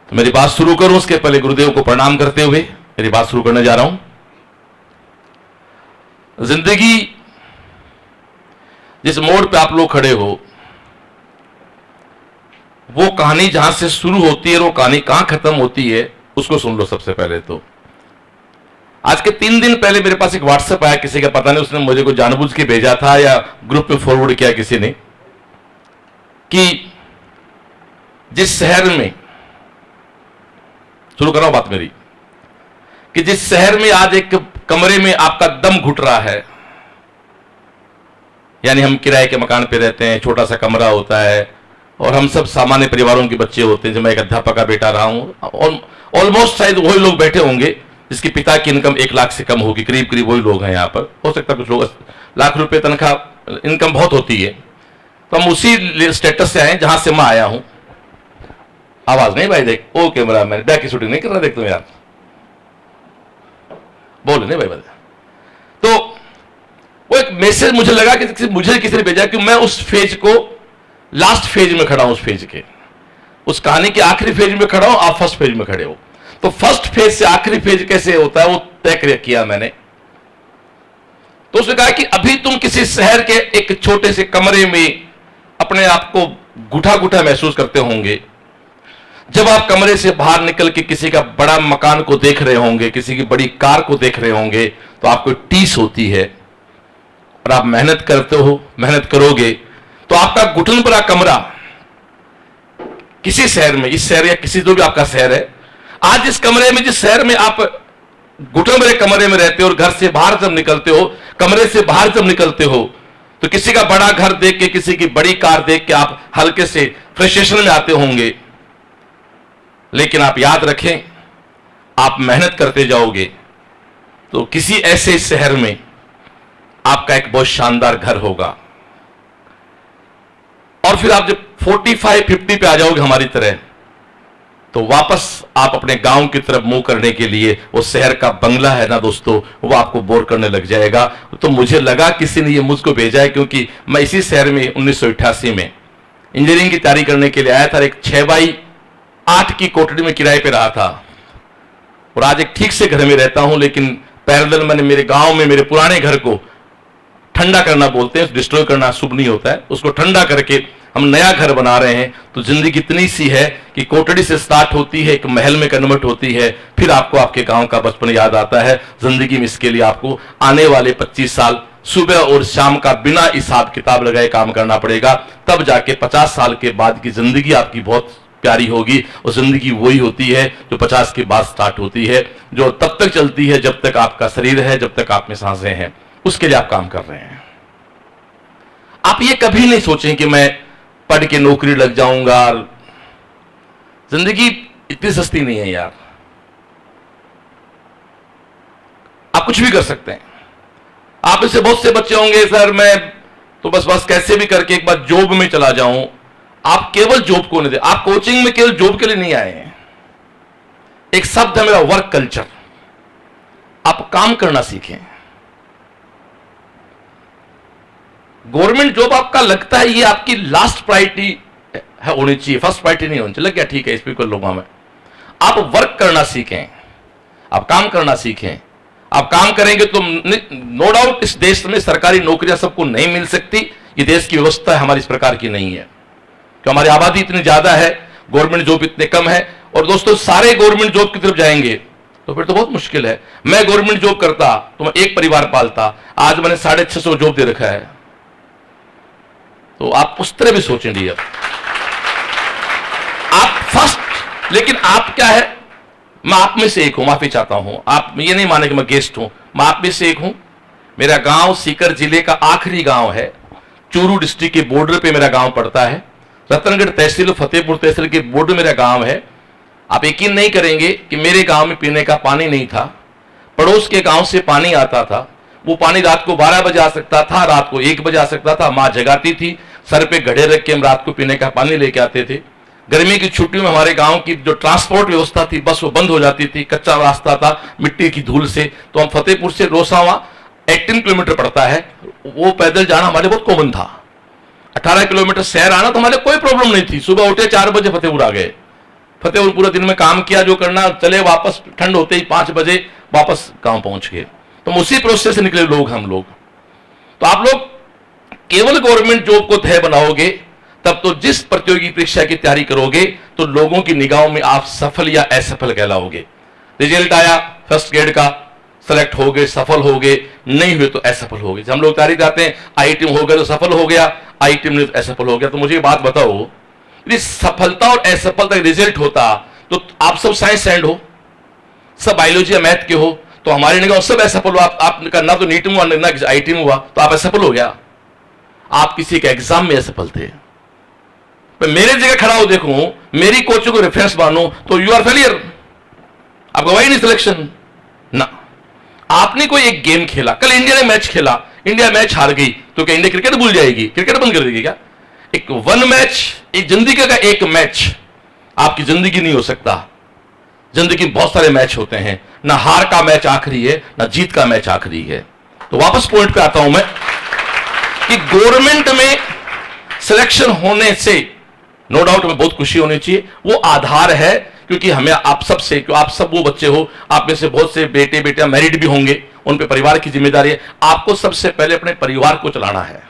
तो मेरी बात शुरू करूं उसके पहले गुरुदेव को प्रणाम करते हुए मेरी बात शुरू करने जा रहा हूं। जिंदगी जिस मोड़ पे आप लोग खड़े हो, वो कहानी जहां से शुरू होती है और वो कहानी कहां खत्म होती है उसको सुन लो। सबसे पहले तो आज के 3 दिन पहले मेरे पास एक व्हाट्सएप आया किसी का, पता नहीं उसने मुझे को जानबूझ के भेजा था या ग्रुप में फॉरवर्ड किया किसी ने, कि जिस शहर में, शुरू कर रहा हूं बात मेरी, कि जिस शहर में आज एक कमरे में आपका दम घुट रहा है, यानी हम किराए के मकान पे रहते हैं, छोटा सा कमरा होता है और हम सब सामान्य परिवारों के बच्चे होते हैं। जब मैं एक अध्यापक का बेटा रहा हूं, ऑलमोस्ट शायद वही लोग बैठे होंगे जिसके पिता की इनकम 1 लाख से कम होगी, करीब करीब वही लोग हैं यहां पर। हो सकता है कुछ लोग लाख रुपए तनख्वाह, इनकम बहुत होती है। तो हम उसी स्टेटस से आए जहां से मैं आया हूं। आवाज नहीं भाई, देख ओ कैमरा मैन बैक की शूटिंग नहीं कर रहा, देख तुम यार बोल नहीं भाई। तो वो एक मैसेज मुझे लगा कि मुझे किसी ने भेजा कि मैं उस फेज को, लास्ट फेज में खड़ा हूं, उस फेज के, उस कहानी के आखिरी फेज में खड़ा हूं, आप फर्स्ट फेज में खड़े हो। तो फर्स्ट फेज से आखिरी फेज कैसे होता है वो तय किया मैंने। तो उसने कहा कि अभी तुम किसी शहर के एक छोटे से कमरे में अपने आप को गुठा गुठा महसूस करते होंगे। जब आप कमरे से बाहर निकल के किसी का बड़ा मकान को देख रहे होंगे, किसी की बड़ी कार को देख रहे होंगे, तो आपको टीस होती है और आप मेहनत करते हो, मेहनत करोगे तो आपका घुटन भरा कमरा किसी शहर में, इस शहर या किसी जो भी आपका शहर है, आज इस कमरे में, जिस शहर में आप घुटन भरे कमरे में रहते हो और घर से बाहर जब निकलते हो, कमरे से बाहर जब निकलते हो, तो किसी का बड़ा घर देख के, किसी की बड़ी कार देख के आप हल्के से फ्रस्ट्रेशन में आते होंगे। लेकिन आप याद रखें, आप मेहनत करते जाओगे तो किसी ऐसे शहर में आपका एक बहुत शानदार घर होगा। और फिर आप जब 45-50 पे आ जाओगे हमारी तरह, तो वापस आप अपने गांव की तरफ मुंह करने के लिए, वो शहर का बंगला है ना दोस्तों, वो आपको बोर करने लग जाएगा। तो मुझे लगा किसी ने ये मुझको भेजा है, क्योंकि मैं इसी शहर में 1988 में इंजीनियरिंग की तैयारी करने के लिए आया था। एक 6x8 की कोठरी में किराए पे रहा था और आज एक ठीक से घर में रहता हूं। लेकिन पैरेलल मैंने मेरे गांव में मेरे पुराने घर को ठंडा करना बोलते हैं, डिस्ट्रॉय करना शुभ नहीं होता है, उसको ठंडा करके हम नया घर बना रहे हैं। तो जिंदगी इतनी सी है कि कोठरी से स्टार्ट होती है, एक महल में कन्वर्ट होती है, फिर आपको आपके गांव का बचपन याद आता है। जिंदगी में इसके लिए आपको आने वाले 25 साल सुबह और शाम का बिना हिसाब किताब लगाए काम करना पड़ेगा। तब जाके 50 साल के बाद की जिंदगी आपकी बहुत प्यारी होगी। और जिंदगी वही होती है जो 50 के बाद स्टार्ट होती है, जो तब तक चलती है जब तक आपका शरीर है, जब तक आप में सांसें हैं, उसके लिए आप काम कर रहे हैं। आप ये कभी नहीं सोचें कि मैं पढ़ के नौकरी लग जाऊंगा। जिंदगी इतनी सस्ती नहीं है यार, आप कुछ भी कर सकते हैं। आप इससे बहुत से बच्चे होंगे, सर मैं तो बस कैसे भी करके एक बार जॉब में चला जाऊं। आप केवल जॉब को नहीं दे, आप कोचिंग में केवल जॉब के लिए नहीं आए हैं। एक शब्द है मेरा, वर्क कल्चर। आप काम करना सीखें। गवर्नमेंट जॉब आपका लगता है ये आपकी लास्ट प्रायोरिटी है, होनी चाहिए, फर्स्ट प्रायोरिटी नहीं होनी चाहिए। लग गया, ठीक है, इस पर कर लूंगा मैं। आप वर्क करना सीखें, आप काम करना सीखें। आप काम करेंगे तो नो डाउट इस देश में सरकारी नौकरियां सबको नहीं मिल सकती। ये देश की व्यवस्था हमारी इस प्रकार की नहीं है कि हमारी आबादी इतनी ज्यादा है, गवर्नमेंट जॉब इतने कम है। और दोस्तों सारे गवर्नमेंट जॉब की तरफ जाएंगे तो फिर तो बहुत मुश्किल है। मैं गवर्नमेंट जॉब करता तो मैं एक परिवार पालता, आज मैंने 650 जॉब दे रखा है। तो आप उस तरह भी सोचें डियर, आप फर्स्ट। लेकिन आप क्या है, मैं आप में से एक हूं, माफी चाहता हूं, आप ये नहीं माने कि मैं गेस्ट हूं, मैं आप में से एक हूं। मेरा गांव सीकर जिले का आखिरी गांव है, चूरू डिस्ट्रिक्ट के बॉर्डर पे मेरा गांव पड़ता है। रतनगढ़ तहसील, फतेहपुर तहसील के बॉर्डर मेरा गांव है। आप यकीन नहीं करेंगे कि मेरे गांव में पीने का पानी नहीं था, पड़ोस के गांव से पानी आता था। वो पानी रात को 12 बजे आ सकता था, रात को 1 बजे आ सकता था। मां जगाती थी, सर पे घड़े रख के हम रात को पीने का पानी लेके आते थे। गर्मी की छुट्टियों में हमारे गांव की जो ट्रांसपोर्ट व्यवस्था थी, बस वो बंद हो जाती थी, कच्चा रास्ता था मिट्टी की धूल से। तो हम फतेहपुर से रोसावा 18 किलोमीटर पड़ता है, वो पैदल जाना हमारे बहुत कॉमन था। 18 किलोमीटर शहर आना तो हमारे कोई प्रॉब्लम नहीं थी। सुबह उठे 4 बजे फतेहपुर आ गए, फतेहपुर पूरा दिन में काम किया, जो करना, चले वापस, ठंड होते ही 5 बजे वापस गांव पहुंच गए। तो उसी प्रोसेस से निकले लोग, हम लोग। तो आप लोग केवल गवर्नमेंट जॉब को ध्येय बनाओगे तब तो जिस प्रतियोगी परीक्षा की तैयारी करोगे तो लोगों की निगाहों में आप सफल या असफल कहलाओगे। रिजल्ट आया फर्स्ट ग्रेड का, सेलेक्ट हो गए, सफल हो गए, नहीं हुए तो असफल हो गए। हम लोग तैयारी करते हैं, आईटी हो गए तो सफल हो गया, आईटी में तो असफल हो गया। तो मुझे ये बात बताओ, यदि सफलता और असफलता का रिजल्ट होता तो आप सब साइंस स्टैंड हो, सब बायोलॉजी या मैथ के हो, तो हमारी निगाह सब असफल हो। आपका ना तो नीट में हुआ ना आईटी में हुआ, तो आप असफल हो गया। आप किसी के एग्जाम में असफल थे। मेरे जगह खड़ा हो, देखो, मेरी कोचिंग को रेफरेंस मानो तो यू आर फेलियर, आपका वही नहीं सिलेक्शन ना। आपने कोई एक गेम खेला, कल इंडिया ने मैच खेला, इंडिया मैच हार गई, तो क्या इंडिया क्रिकेट भूल जाएगी, क्रिकेट बंद कर देगी क्या? एक वन मैच, एक जिंदगी का एक मैच आपकी जिंदगी नहीं हो सकता। जिंदगी में बहुत सारे मैच होते हैं, ना हार का मैच आखिरी है, ना जीत का मैच आखिरी है। तो वापस पॉइंट पे आता हूं मैं कि गवर्नमेंट में सिलेक्शन होने से नो डाउट में बहुत खुशी होनी चाहिए, वो आधार है। क्योंकि हमें आप सब से, आप सब वो बच्चे हो, आप में से बहुत से बेटे बेटियां मैरिड भी होंगे, उन पे परिवार की जिम्मेदारी है। आपको सबसे पहले अपने परिवार को चलाना है।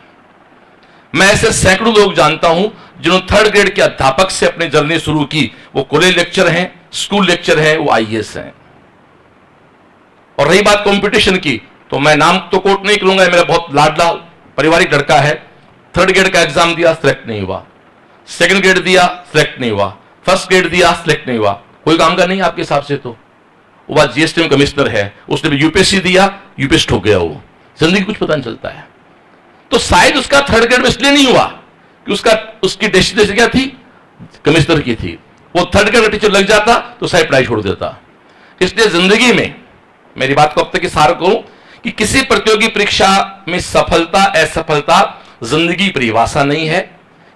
मैं ऐसे सैकड़ों लोग जानता हूं जिन्होंने 3rd ग्रेड के अध्यापक से अपनी जर्नी शुरू की, वो कॉलेज लेक्चर हैं, स्कूल लेक्चर हैं, वो आईएएस हैं। और रही बात कंपटीशन की, तो मैं नाम तो कोट नहीं करूंगा, मेरा बहुत लाडला पारिवारिक लड़का है। 3rd ग्रेड का एग्जाम दिया, सिलेक्ट नहीं हुआ, 2nd ग्रेड दिया, सिलेक्ट नहीं हुआ, 1st ग्रेड दिया, सिलेक्ट नहीं हुआ। कोई काम का नहीं आपके हिसाब से। तो वो बात जीएसटी में कमिश्नर है, उसने भी यूपीएससी दिया, यूपीएससी ठोक गया। वो जिंदगी कुछ पता नहीं चलता है। तो शायद उसका 3rd ग्रेड में इसलिए नहीं हुआ कि उसकी डेस्टिनेशन क्या थी, कमिश्नर की थी। वो 3rd ग्रेड का टीचर लग जाता तो शायद पढ़ाई छोड़ देता। इसलिए जिंदगी में मेरी बात को अब तक सार करूं कि किसी प्रतियोगी परीक्षा में सफलता असफलता जिंदगी परिभाषा नहीं है।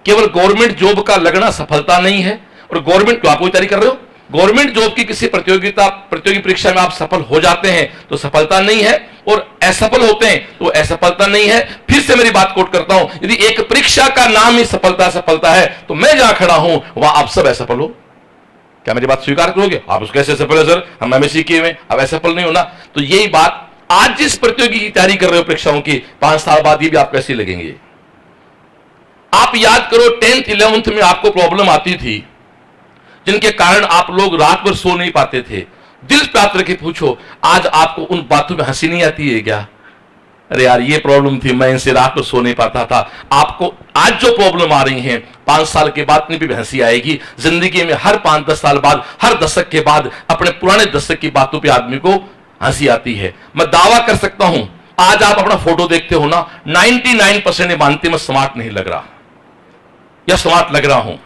केवल गवर्नमेंट जॉब का लगना सफलता नहीं है। और गवर्नमेंट को आप कोई तैयारी कर रहे हो, गवर्नमेंट जॉब की किसी प्रतियोगी परीक्षा में आप सफल हो जाते हैं तो सफलता नहीं है, और असफल होते हैं तो असफलता नहीं है। फिर से मेरी बात कोट करता हूं, यदि एक परीक्षा का नाम ही सफलता है तो मैं जहां खड़ा हूं वहां आप सब असफल हो। क्या मेरी बात स्वीकार करोगे? आप उसको कैसे सफल है सर, हम एमएससी किए हुए, अब असफल नहीं होना। तो यही बात, आज जिस प्रतियोगी की तैयारी कर रहे हो परीक्षाओं की, 5 साल बाद ये भी आप कैसे लगेंगे। आप याद करो 10th 11th में आपको प्रॉब्लम आती थी जिनके कारण आप लोग रात भर सो नहीं पाते थे। दिल पे हाथ रखे पूछो, आज आपको उन बातों में हंसी नहीं आती है क्या? अरे यार ये प्रॉब्लम थी, मैं इनसे रात भर सो नहीं पाता था। आपको आज जो प्रॉब्लम आ रही है 5 साल के बाद नहीं भी हंसी आएगी। जिंदगी में हर 5-10 साल बाद, हर दशक के बाद अपने पुराने दशक की बातों पे आदमी को हंसी आती है। मैं दावा कर सकता हूं, आज आप अपना फोटो देखते हो ना, 99% ये मानते मैं स्मार्ट नहीं लग रहा या स्मार्ट लग रहा हूं।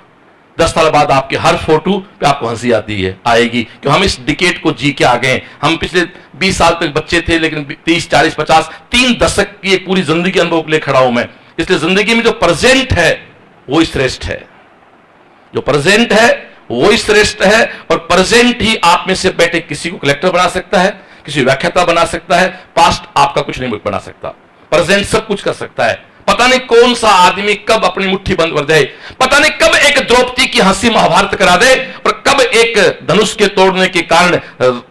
10 साल बाद आपके हर फोटो पे आपको हंसी आती है, आएगी, क्योंकि हम इस डिकेड को जी के आ गए। हम पिछले 20 साल तक बच्चे थे, लेकिन 30, 40, 50, 3 दशक की एक पूरी जिंदगी अनुभव के लिए खड़ा हूं मैं। इसलिए जिंदगी में जो प्रेजेंट है वो श्रेष्ठ है, जो प्रेजेंट है वो श्रेष्ठ है। और प्रेजेंट ही आप में से बैठे किसी को कलेक्टर बना सकता है, किसी व्याख्याता बना सकता है। पास्ट आपका कुछ नहीं बना सकता, प्रेजेंट सब कुछ कर सकता है। पता नहीं कौन सा आदमी कब अपनी मुट्ठी बंद कर जाए, पता नहीं कब एक द्रौपदी की हंसी महाभारत करा दे, और कब एक धनुष के तोड़ने के कारण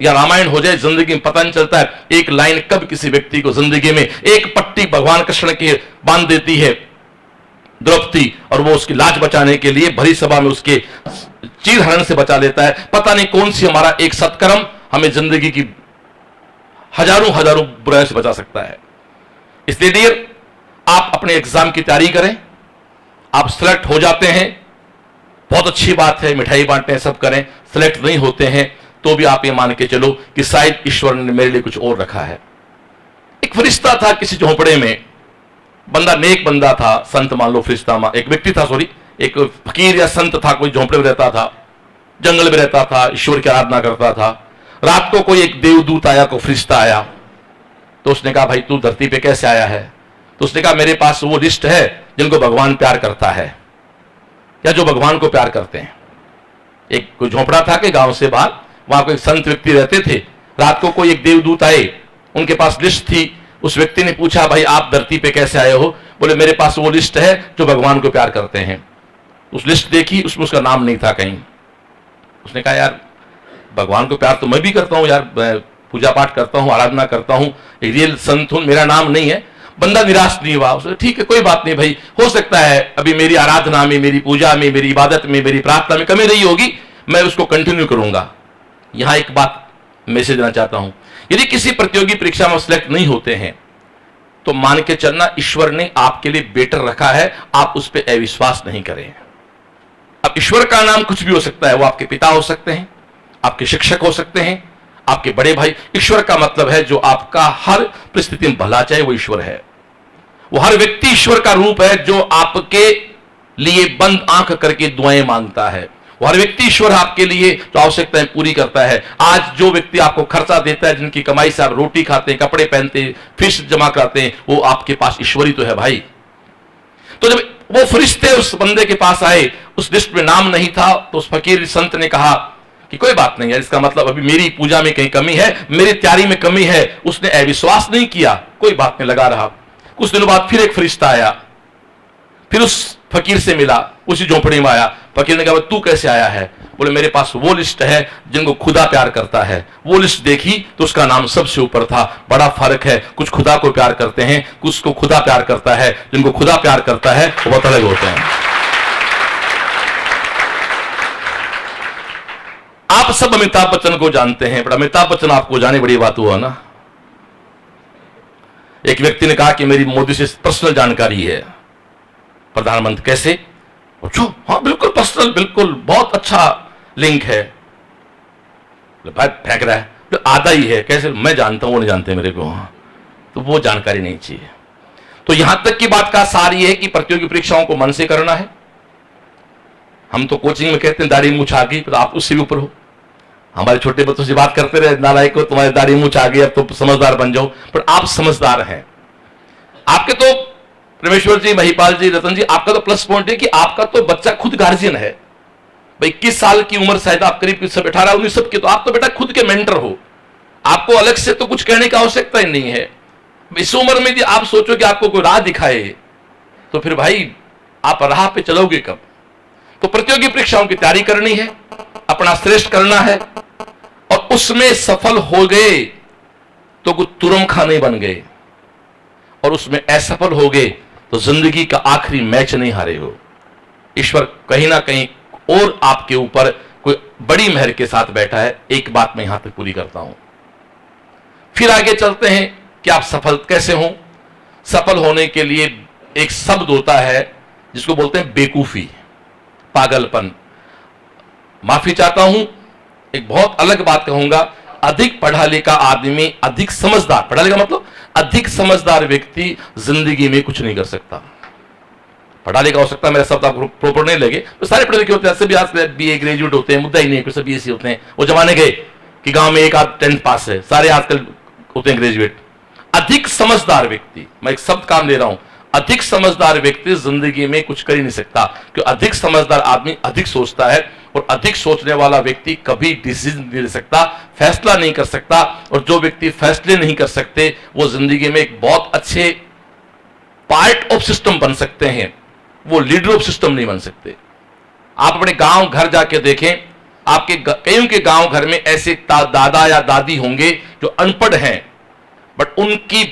या रामायण हो जाए। जिंदगी में पता नहीं चलता है। एक लाइन कब किसी व्यक्ति को जिंदगी में, एक पट्टी भगवान कृष्ण की बांध देती है द्रौपदी, और वो उसकी लाज बचाने के लिए भरी सभा में उसके चीरहरण से बचा लेता है। पता नहीं कौन सी हमारा एक सत्कर्म हमें जिंदगी की हजारों बुराई से बचा सकता है। इसलिए डियर, आप अपने एग्जाम की तैयारी करें। आप सिलेक्ट हो जाते हैं, बहुत अच्छी बात है, मिठाई बांटते हैं, सब करें। सिलेक्ट नहीं होते हैं तो भी आप ये मान के चलो कि शायद ईश्वर ने मेरे लिए कुछ और रखा है। एक फरिश्ता था किसी झोंपड़े में, बंदा नेक बंदा था, संत मान लो, फरिश्ता एक व्यक्ति था, सॉरी, एक फकीर या संत था, कोई झोंपड़े में रहता था, जंगल में रहता था, ईश्वर की आराधना करता था। रात को कोई एक देवदूत आया, कोई फरिश्ता आया, तो उसने कहा भाई तू धरती पे कैसे आया है? तो उसने कहा मेरे पास वो लिस्ट है जिनको भगवान प्यार करता है, या जो भगवान को प्यार करते हैं। एक कोई झोंपड़ा था कि गांव से बाहर, वहां कोई संत व्यक्ति रहते थे। रात को कोई एक देवदूत आए, उनके पास लिस्ट थी। उस व्यक्ति ने पूछा भाई आप धरती पे कैसे आए हो? बोले मेरे पास वो लिस्ट है जो भगवान को प्यार करते हैं। उस लिस्ट देखी, उसमें उसका नाम नहीं था कहीं। उसने कहा यार भगवान को प्यार तो मैं भी करता हूं यार, मैं पूजा पाठ करता हूं, आराधना करता हूं, एक रियल संत हूं, मेरा नाम नहीं है। बंदा निराश नहीं हुआ, उसने ठीक है कोई बात नहीं भाई, हो सकता है अभी मेरी आराधना में, मेरी पूजा में, मेरी इबादत में, मेरी प्रार्थना में कमी रही होगी, मैं उसको कंटिन्यू करूंगा। यहां एक बात मैसेज देना चाहता हूं, यदि किसी प्रतियोगी परीक्षा में सिलेक्ट नहीं होते हैं तो मान के चलना ईश्वर ने आपके लिए बेटर रखा है, आप उस पर अविश्वास नहीं करें। अब ईश्वर का नाम कुछ भी हो सकता है, वो आपके पिता हो सकते हैं, आपके शिक्षक हो सकते हैं, आपके बड़े भाई। ईश्वर का मतलब है जो आपका हर परिस्थिति में भला चाहे, वो ईश्वर है। वो हर व्यक्ति ईश्वर का रूप है जो आपके लिए बंद आंख करके दुआएं मांगता है। वो हर व्यक्ति ईश्वर आपके लिए जो आवश्यकताएं पूरी करता है। आज जो व्यक्ति आपको खर्चा देता है, जिनकी कमाई से आप रोटी खाते हैं, कपड़े पहनते हैं, फीस जमा कराते हैं, वो आपके पास ईश्वरी तो है भाई। तो जब वो फरिश्ते उस बंदे के पास आए, उस लिस्ट में नाम नहीं था, तो उस फकीर संत ने कहा कि कोई बात नहीं है, इसका मतलब अभी मेरी पूजा में कहीं कमी है, मेरी तैयारी में कमी है। उसने अविश्वास नहीं किया, कोई बात नहीं, लगा रहा। कुछ दिनों बाद फिर एक फरिश्ता आया, फिर उस फकीर से मिला, उसी झोंपड़ी में आया। फकीर ने कहा तू कैसे आया है? बोले मेरे पास वो लिस्ट है जिनको खुदा प्यार करता है। वो लिस्ट देखी तो उसका नाम सबसे ऊपर था। बड़ा फर्क है, कुछ खुदा को प्यार करते हैं, कुछ को खुदा प्यार करता है। जिनको खुदा प्यार करता है वो बहुत अलग होते हैं। आप सब अमिताभ बच्चन को जानते हैं, पर अमिताभ बच्चन आपको जाने बड़ी बात हुआ ना। एक व्यक्ति ने कहा कि मेरी मोदी से पर्सनल जानकारी है। प्रधानमंत्री कैसे? पूछो। हाँ बिल्कुल पर्सनल, बिल्कुल बहुत अच्छा लिंक है। भाई फेंक रहा है, तो आधा ही है। कैसे? मैं जानता हूं, वो नहीं जानते मेरे को। तो वो जानकारी नहीं चाहिए। तो यहां तक की बात का सार ये है कि प्रतियोगी परीक्षाओं को मन से करना है। हम तो कोचिंग में कहते हैं दाढ़ी मूंछ आ गई, तो आप उससे भी ऊपर हो। हमारे छोटे बच्चों से बात करते रहे, नालायक को तुम्हारी दाढ़ी मूंछ आ गई, अब तो समझदार बन जाओ। पर आप समझदार हैं। आपके तो परमेश्वर जी, महिपाल जी, रतन जी, आपका तो प्लस पॉइंट है कि आपका तो बच्चा खुद गार्जियन है। भाई 21 साल की उम्र, शायद आप करीब 18-19 सब के, तो आप तो बेटा खुद के मेंटर हो। आपको अलग से तो कुछ कहने की आवश्यकता ही नहीं है। इस उम्र में यदि आप सोचो कि आपको कोई राह दिखाए, तो फिर भाई आप राह पे चलोगे कब? तो प्रतियोगी परीक्षाओं की तैयारी करनी है, अपना श्रेष्ठ करना है, और उसमें सफल हो गए तो कुछ तुरम खाने बन गए, और उसमें असफल हो गए तो जिंदगी का आखिरी मैच नहीं हारे हो। ईश्वर कहीं ना कहीं और आपके ऊपर कोई बड़ी मेहर के साथ बैठा है। एक बात मैं यहां तक पूरी करता हूं, फिर आगे चलते हैं कि आप सफल कैसे हो। सफल होने के लिए एक शब्द होता है जिसको बोलते हैं बेवकूफी, पागलपन। माफी चाहता हूं, एक बहुत अलग बात कहूंगा। अधिक पढ़ा लिखा आदमी, अधिक समझदार, पढ़ा लिखा मतलब अधिक समझदार व्यक्ति जिंदगी में कुछ नहीं कर सकता। पढ़ा लिखा हो सकता है, मेरा शब्द आपको प्रॉपर नहीं लगे, तो सारे पढ़े लिखे होते हैं, सभी आज बीए ग्रेजुएट होते हैं, मुद्दा ही नहीं है, सभी ऐसे होते हैं। वो जमाने गए कि गांव में एक आध 10th पास है, सारे आजकल होते हैं ग्रेजुएट। अधिक समझदार व्यक्ति, मैं एक शब्द काम ले रहा हूं, अधिक समझदार व्यक्ति जिंदगी में कुछ कर ही नहीं सकता, क्योंकि अधिक समझदार आदमी अधिक सोचता है, और अधिक सोचने वाला व्यक्ति कभी डिसीजन नहीं ले सकता, फैसला नहीं कर सकता। और जो व्यक्ति फैसले नहीं कर सकते, वो जिंदगी में एक बहुत अच्छे पार्ट ऑफ सिस्टम बन सकते हैं, वो लीडर ऑफ सिस्टम नहीं बन सकते। आप अपने गांव घर जाके देखें, आपके कईयों के गांव घर में ऐसे दादा या दादी होंगे जो अनपढ़ हैं, बट उनकी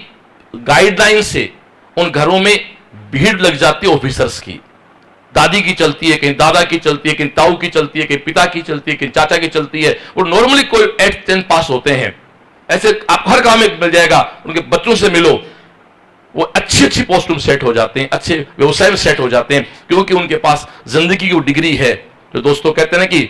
गाइडलाइन से उन घरों में भीड़ लग जाती है ऑफिसर्स की। दादी की चलती है, कहीं दादा की चलती है, कहीं ताऊ की चलती है, कहीं पिता की चलती है, कहीं चाचा की चलती है। और नॉर्मली कोई 8th 10th पास होते हैं, ऐसे आप हर गांव में मिल जाएगा। उनके बच्चों से मिलो, वो अच्छी अच्छी पोस्ट में सेट हो जाते हैं, अच्छे व्यवसाय में सेट हो जाते हैं, क्योंकि उनके पास जिंदगी की डिग्री है। जो दोस्तों कहते हैं ना कि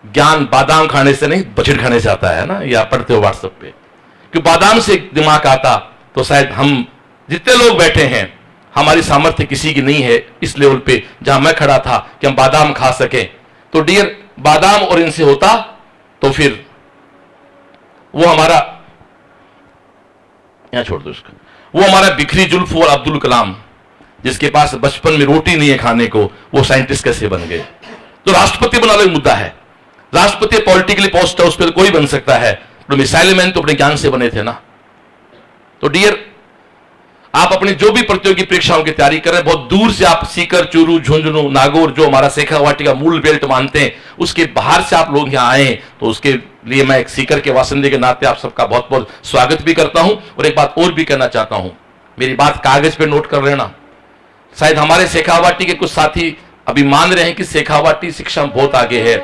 ज्ञान बादाम खाने से नहीं, बजट खाने से आता है ना, या पढ़ते हो व्हाट्सएप पे, क्योंकि बादाम से दिमाग आता। तो शायद हम जितने लोग बैठे हैं, हमारी सामर्थ्य किसी की नहीं है इस लेवल पे जहां मैं खड़ा था कि हम बादाम खा सके। तो डियर, बादाम और इनसे होता तो फिर वो हमारा, यहां छोड़ दो इसको, वो हमारा बिखरी जुल्फ और अब्दुल कलाम, जिसके पास बचपन में रोटी नहीं है खाने को, वो साइंटिस्ट कैसे बन गए? तो राष्ट्रपति बनाना एक मुद्दा है। राष्ट्रपति पॉलिटिकली पोस्ट है, उस पर कोई बन सकता है, तो मिसाइल मैन तो अपने ज्ञान से बने थे ना। तो डियर, आप अपनी जो भी प्रतियोगी परीक्षाओं की तैयारी कर रहे हैं, बहुत दूर से आप सीकर, चूरू, झुंझुनू, नागौर, जो हमारा शेखावाटी का मूल बेल्ट मानते हैं, उसके बाहर से आप लोग यहाँ आए हैं, तो उसके लिए मैं एक सीकर के वासिंदे के नाते आप सबका बहुत बहुत स्वागत भी करता हूं। और एक बात और भी कहना चाहता हूं, मेरी बात कागज पे नोट कर लेना। शायद हमारे शेखावाटी के कुछ साथी अभी मान रहे हैं कि शेखावाटी शिक्षा में बहुत आगे है,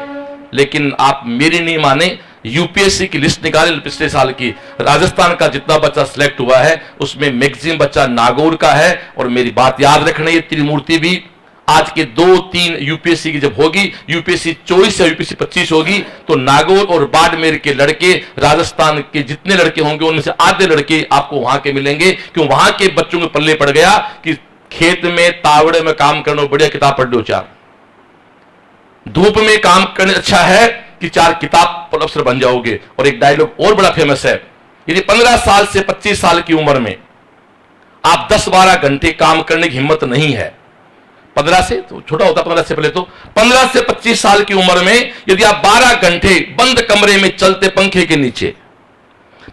लेकिन आप मेरी नहीं माने, यूपीएससी की लिस्ट निकाले पिछले साल की, राजस्थान का जितना बच्चा सिलेक्ट हुआ है उसमें मैक्सिमम बच्चा नागौर का है। और मेरी बात याद रखना, ये त्रिमूर्ति भी आज के 2-3 यूपीएससी की जब होगी, यूपीएससी 24 या यूपीएससी 25 होगी, तो नागौर और बाड़मेर के लड़के, राजस्थान के जितने लड़के होंगे उनमें से आधे लड़के आपको वहां के मिलेंगे। क्यों? वहां के बच्चों के पल्ले पड़ गया कि खेत में तावड़े में काम करना बढ़िया, किताब पढ़ लो 4, धूप में काम करने अच्छा है कि 4 किताब पर अफसर बन जाओगे। और एक डायलॉग और बड़ा फेमस है, यदि 15 साल से 25 साल की उम्र में आप 10-12 घंटे काम करने की हिम्मत नहीं है, 15 से तो छोटा होता, 15 से पहले, तो 15 से 25 साल की उम्र में यदि आप 12 घंटे बंद कमरे में चलते पंखे के नीचे,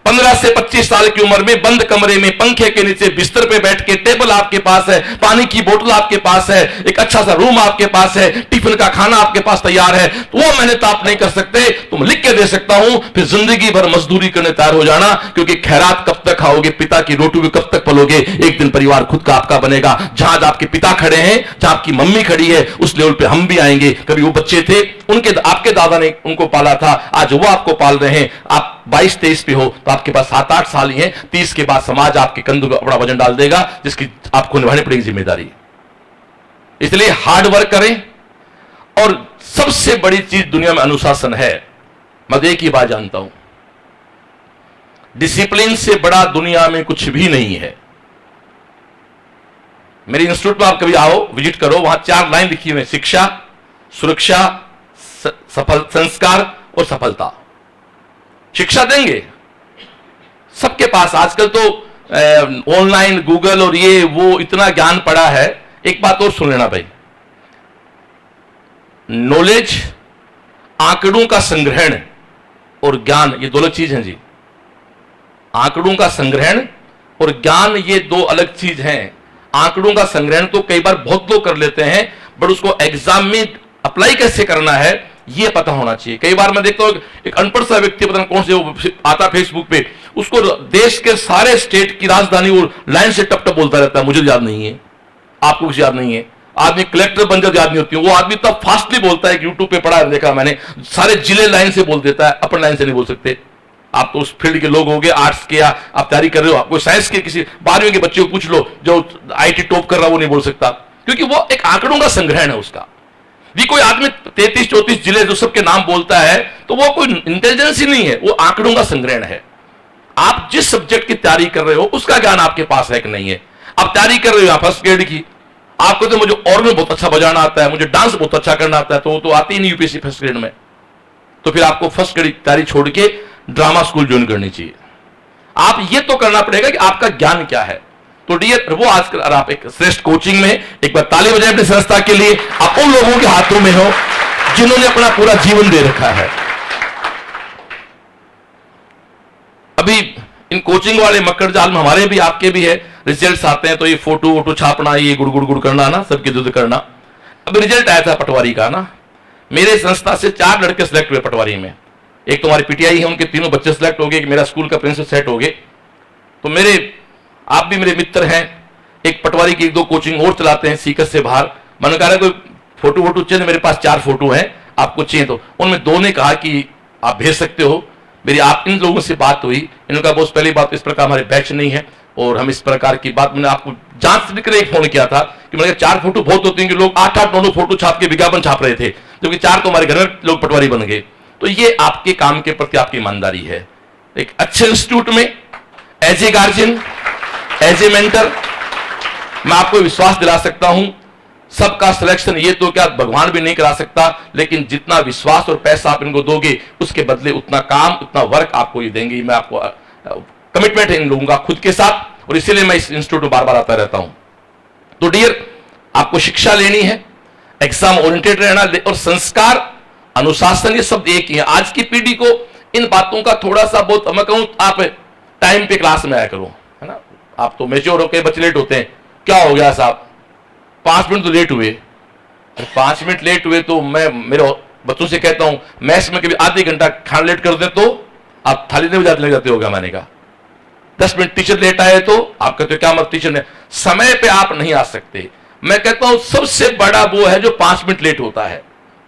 15 से 25 साल की उम्र में बंद कमरे में पंखे के नीचे बिस्तर पे बैठ के, टेबल आपके पास है, पानी की बोतल आपके पास है, एक अच्छा सा रूम आपके पास है, टिफिन का खाना आपके पास तैयार है, तो वो मेहनत आप नहीं कर सकते, तुम लिख के दे सकता हूं, फिर जिंदगी भर मजदूरी करने तैयार हो जाना। क्योंकि खैरात कब तक खाओगे, पिता की रोटी भी कब तक पलोगे, एक दिन परिवार खुद का आपका बनेगा। जहां आपके पिता खड़े हैं, जहां आपकी मम्मी खड़ी है, उस लेवल पे हम भी आएंगे। कभी वो बच्चे थे, उनके आपके दादा ने उनको पाला था, आज वो आपको पाल रहे हैं। आप 22-23 पे हो तो आपके पास 7-8 साल ही हैं, 30 के बाद समाज आपके कंधों पर अपना वजन डाल देगा, जिसकी आपको निभानी पड़ेगी जिम्मेदारी। इसलिए हार्ड वर्क करें। और सबसे बड़ी चीज दुनिया में अनुशासन है। मैं एक ही बात जानता हूं, डिसिप्लिन से बड़ा दुनिया में कुछ भी नहीं है। मेरे इंस्टीट्यूट में आप कभी आओ, विजिट करो, वहां 4 लाइन लिखी हुई है, शिक्षा, सुरक्षा, सफल संस्कार और सफलता। शिक्षा देंगे सबके पास। आजकल तो ऑनलाइन गूगल और ये वो इतना ज्ञान पड़ा है। एक बात और सुन लेना भाई, नॉलेज, आंकड़ों का संग्रहण और ज्ञान, ये 2 अलग चीज हैं जी। आंकड़ों का संग्रहण और ज्ञान ये 2 अलग चीज हैं। आंकड़ों का संग्रहण तो कई बार बहुत लोग कर लेते हैं, बट उसको एग्जाम में अप्लाई कैसे करना है ये पता होना चाहिए। कई बार मैं देखता हूं एक अनपढ़ सा व्यक्ति, पता नहीं कौन से वो आता फेसबुक पे, उसको देश के सारे स्टेट की राजधानी वो लाइन से टप टप बोलता रहता है। मुझे याद नहीं है, आपको कुछ याद नहीं है। आदमी कलेक्टर बन जाए याद नहीं होती, वो आदमी तब फास्टली बोलता है, यूट्यूब पे पढ़ा देखा मैंने, सारे जिले लाइन से बोल देता है, अपन लाइन से नहीं बोल सकते। आप तो उस फील्ड के लोग होंगे, आर्ट्स के, या आप तैयारी कर रहे हो, आपको साइंस के किसी 12वीं के बच्चे को पूछ लो जो आईटी टॉप कर रहा है, वो नहीं बोल सकता, क्योंकि वो एक आंकड़ों का संग्रहण है उसका। भी कोई आदमी 33-34 जिले जो सबके नाम बोलता है, तो वो कोई इंटेलिजेंस ही नहीं है, वो आंकड़ों का संग्रहण है। आप जिस सब्जेक्ट की तैयारी कर रहे हो उसका ज्ञान आपके पास है कि नहीं है। आप तैयारी कर रहे हो यहाँ फर्स्ट ग्रेड की, आपको तो मुझे और में बहुत अच्छा बजाना आता है, मुझे डांस बहुत अच्छा करना आता है, तो वो तो आती ही नहीं यूपीएससी फर्स्ट ग्रेड में, तो फिर आपको फर्स्ट ग्रेड की तैयारी छोड़ के ड्रामा स्कूल ज्वाइन करनी चाहिए। आप ये तो करना पड़ेगा कि आपका ज्ञान क्या है। तो डियर वो आजकल आप एक श्रेष्ठ कोचिंग में, एक बार ताली बजाएं अपनी संस्था के लिए। आप उन लोगों के हाथों में हो जिन्होंने अपना पूरा जीवन दे रखा है। अभी इन कोचिंग वाले मक्कड़ जाल में हमारे भी आपके भी है, रिजल्ट्स आते हैं तो ये फोटो वोटो छापना, ये गुड़ गुड़ गुड़ करना ना, सबके दूध करना। अब रिजल्ट आया था पटवारी का ना, मेरे संस्था से 4 लड़के सिलेक्ट हुए पटवारी में। एक तो हमारी पीटीआई है, उनके 3 बच्चे सिलेक्ट हो गए, मेरा स्कूल का प्रिंसिपल सेट हो गए। तो मेरे, आप भी मेरे मित्र हैं, एक पटवारी की 1-2 कोचिंग और चलाते हैं सीकर से बाहर। मैंने कहा कोई फोटो वोटो चाहिए, मेरे पास 4 फोटो हैं, आपको चाहिए तो। उनमें 2 ने कहा कि आप भेज सकते हो। मेरी आप इन लोगों से बात हुई, इन्होंने कहा बहुत पहली बात, इस प्रकार हमारे बैच नहीं है और हम इस प्रकार की बात, मैंने आपको जांच से एक फोन किया था कि मैंने 4 फोटो बहुत होती हैं कि लोग 8-8-9 फोटो छाप के विज्ञापन छाप रहे थे, जबकि 4 तो हमारे घर में लोग पटवारी बन गए। तो ये आपके काम के प्रति आपकी ईमानदारी है। एक अच्छे इंस्टीट्यूट में as a guardian, as a mentor, मैं आपको विश्वास दिला सकता हूं, सबका सिलेक्शन ये तो क्या भगवान भी नहीं करा सकता, लेकिन जितना विश्वास और पैसा आप इनको दोगे उसके बदले उतना काम, उतना वर्क आपको ये देंगे। मैं आपको कमिटमेंट है इन लोगों का खुद के साथ, और इसीलिए मैं इस इंस्टीट्यूट में बार बार आता रहता हूं। तो डियर, आपको शिक्षा लेनी है, एग्जाम ओरिएंटेड रहना, और संस्कार, अनुशासन, ये सब एक ही है। आज की पीढ़ी को इन बातों का थोड़ा सा बहुत, मैं कहूं आप टाइम पे क्लास में आया करो, है ना, आप तो मेच्योर होकर बच्चे लेट होते हैं, क्या हो गया साहब 5 मिनट तो लेट हुए। 5 मिनट लेट हुए तो मैं मेरे बच्चों से कहता हूं मैथ्स में कभी आधे घंटा खाना लेट कर दे तो आप थाली नहीं बजाते लग जाते होगा। मैंने कहा 10 मिनट टीचर लेट आए तो आप कहते हो क्या मत टीचर ने समय पे आप नहीं आ सकते। मैं कहता हूं सबसे बड़ा वो है जो 5 मिनट लेट होता है,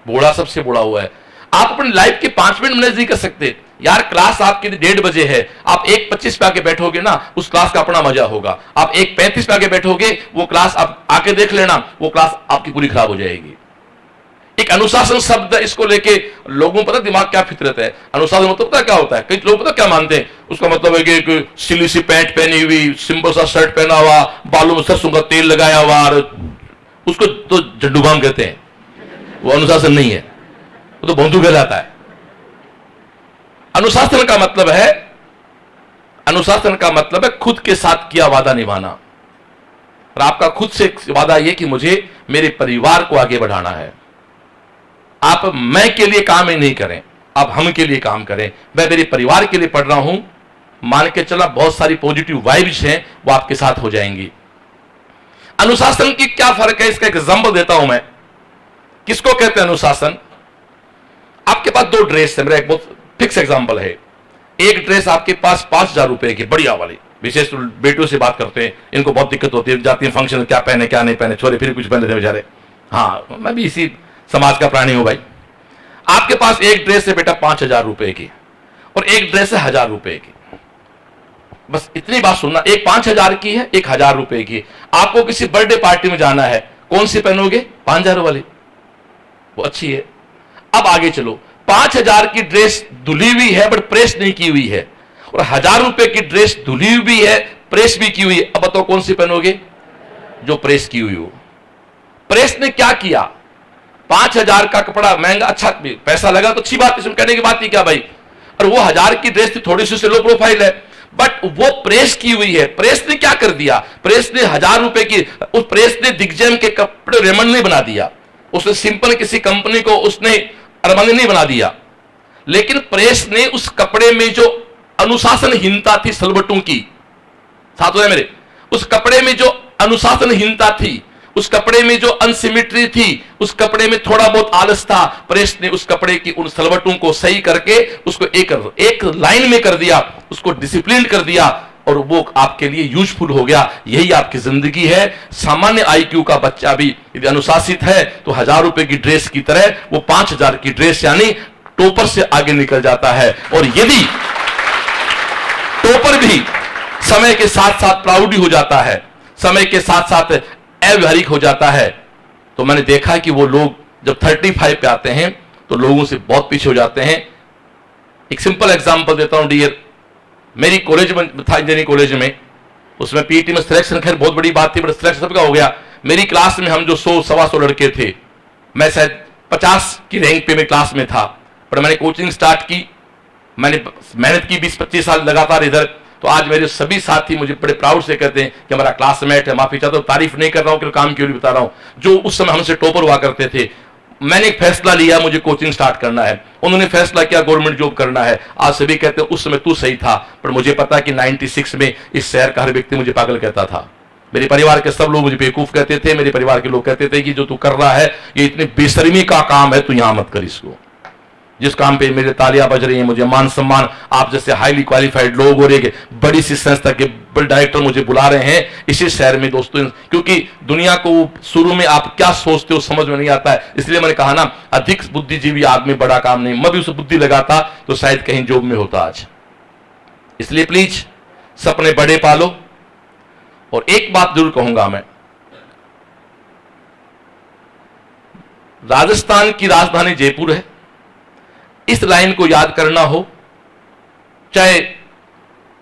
बूढ़ा सबसे बूढ़ा हुआ है। आप अपनी लाइफ के 5 मिनट मैनेज नहीं कर सकते यार। क्लास आपकी 1:30 बजे है, आप 1:25 पे आके बैठोगे ना, उस क्लास का अपना मजा होगा। आप 1:35 पे आके बैठोगे, वो क्लास आप आके देख लेना, वो क्लास आपकी पूरी खराब हो जाएगी। एक अनुशासन शब्द इसको लेके लोगों को पता दिमाग क्या फितरत है। अनुशासन मतलब पता क्या होता है, कई लोग पता क्या मानते हैं, उसका मतलब है कि सिली सी पैंट पहनी हुई, सिंपल सा शर्ट पहना हुआ, बालों में सरसों का तेल लगाया हुआ, उसको तो झंडूबाम कहते हैं। वो अनुशासन नहीं है, वो तो भोंदू कहलाता है। अनुशासन का मतलब है, अनुशासन का मतलब है खुद के साथ किया वादा निभाना। और आपका खुद से वादा यह कि मुझे मेरे परिवार को आगे बढ़ाना है। आप मैं के लिए काम ही नहीं करें, आप हम के लिए काम करें। मैं मेरे परिवार के लिए पढ़ रहा हूं, मान के चला बहुत सारी पॉजिटिव वाइब्स हैं वो आपके साथ हो जाएंगी। अनुशासन की क्या फर्क है, इसका एग्जांपल देता हूं मैं। किसको कहते हैं अनुशासन? आपके पास 2 ड्रेस है, मेरा एक बहुत फिक्स एग्जांपल है। एक ड्रेस आपके पास 5,000 रुपए की बढ़िया वाली, विशेष बेटियों से बात करते हैं, इनको बहुत दिक्कत होती है, जाती है फंक्शन क्या पहने क्या नहीं पहने, छोरे फिर कुछ पहने थे बेचारे। हाँ मैं भी इसी समाज का प्राणी हूं भाई। आपके पास एक ड्रेस है बेटा 5,000 रुपए की और एक ड्रेस है 1,000 रुपए की। बस इतनी बात सुनना, एक 5,000 की है, एक 1,000 रुपए की। आपको किसी बर्थडे पार्टी में जाना है, कौन सी पहनोगे? 5,000 वाली, वो अच्छी है। अब आगे चलो, 5,000 की ड्रेस धुली हुई है बट प्रेस नहीं की हुई है, और 1,000 रुपए की ड्रेस धुली हुई है प्रेस भी की हुई है। अब बताओ कौन सी पहनोगे? जो प्रेस की हुई हो। प्रेस ने क्या किया? 5,000 का कपड़ा महंगा, अच्छा पैसा लगा तो अच्छी बात, इसमें कहने की बात ही क्या भाई। और वो 1,000 की ड्रेस थी, थोड़ी सी लो प्रोफाइल है, बट वो प्रेस की हुई है। प्रेस ने क्या कर दिया? प्रेस ने 1,000 रुपए की, उस प्रेस ने दिग्जैम के कपड़े रेमंड नहीं बना दिया, उसने सिंपल किसी कंपनी को उसने अरमानी नहीं बना दिया। लेकिन प्रेस ने उस कपड़े में जो अनुशासनहीनता थी सलबटों की, साथ है मेरे, उस कपड़े में जो अनुशासनहीनता थी, उस कपड़े में जो अनसिमेट्री थी, उस कपड़े में थोड़ा बहुत आलस था, प्रेस ने उस कपड़े की उन सलवटों को सही करके उसको एक लाइन में कर दिया, उसको डिसिप्लिन कर दिया, और वो आपके लिए यूजफुल हो गया। यही आपकी जिंदगी है। सामान्य आईक्यू का बच्चा भी यदि अनुशासित है तो 1,000 रुपए की ड्रेस की तरह वो 5,000 की ड्रेस यानी टॉपर से आगे निकल जाता है। और यदि टॉपर भी समय के साथ साथ प्राउडी हो जाता है, समय के साथ साथ अव्यवहारिक हो जाता है, तो मैंने देखा है कि वो लोग जब 35 पे आते हैं तो लोगों से बहुत पीछे हो जाते हैं। एक सिंपल एग्जांपल देता हूं डियर, मेरी कॉलेज में था, इंजीनियरिंग कॉलेज में, उसमें पीटी में सिलेक्शन, खैर बहुत बड़ी बात थी, बट सिलेक्शन सबका हो गया। मेरी क्लास में हम जो 100-125 लड़के थे, मैं शायद 50 की रैंक पे मेरी क्लास में था, पर मैंने कोचिंग स्टार्ट की, मैंने मेहनत की 20-25 साल लगातार इधर। तो आज मेरे सभी साथी मुझे बड़े प्राउड से कहते हैं कि हमारा क्लासमेट है। माफी चाहता हूं, तारीफ नहीं कर रहा हूं कि काम क्यों नहीं बता रहा हूं, जो उस समय हमसे टॉपर हुआ करते थे। मैंने एक फैसला लिया, मुझे कोचिंग स्टार्ट करना है, उन्होंने फैसला किया गवर्नमेंट जॉब करना है। आज सभी कहते हैं उस समय तू सही था, पर मुझे पता कि 96 में इस शहर का हर व्यक्ति मुझे पागल कहता था। मेरे परिवार के सब लोग मुझे बेवकूफ कहते थे, मेरे परिवार के लोग कहते थे कि जो तू कर रहा है ये इतनी बेशर्मी का काम है, तू यहां मत कर इसको। जिस काम पे मेरे तालियां बज रही हैं, मुझे मान सम्मान, आप जैसे हाईली क्वालिफाइड लोग और एक बड़ी सी संस्था के बड़े डायरेक्टर मुझे बुला रहे हैं इसी शहर में दोस्तों, क्योंकि दुनिया को शुरू में आप क्या सोचते हो समझ में नहीं आता है। इसलिए मैंने कहा ना, अधिक बुद्धिजीवी आदमी बड़ा काम नहीं। मैं भी उसे बुद्धि लगाता तो शायद कहीं जॉब में होता आज। इसलिए प्लीज सपने बड़े पालो। और एक बात जरूर कहूंगा मैं, राजस्थान की राजधानी जयपुर है, इस लाइन को याद करना हो, चाहे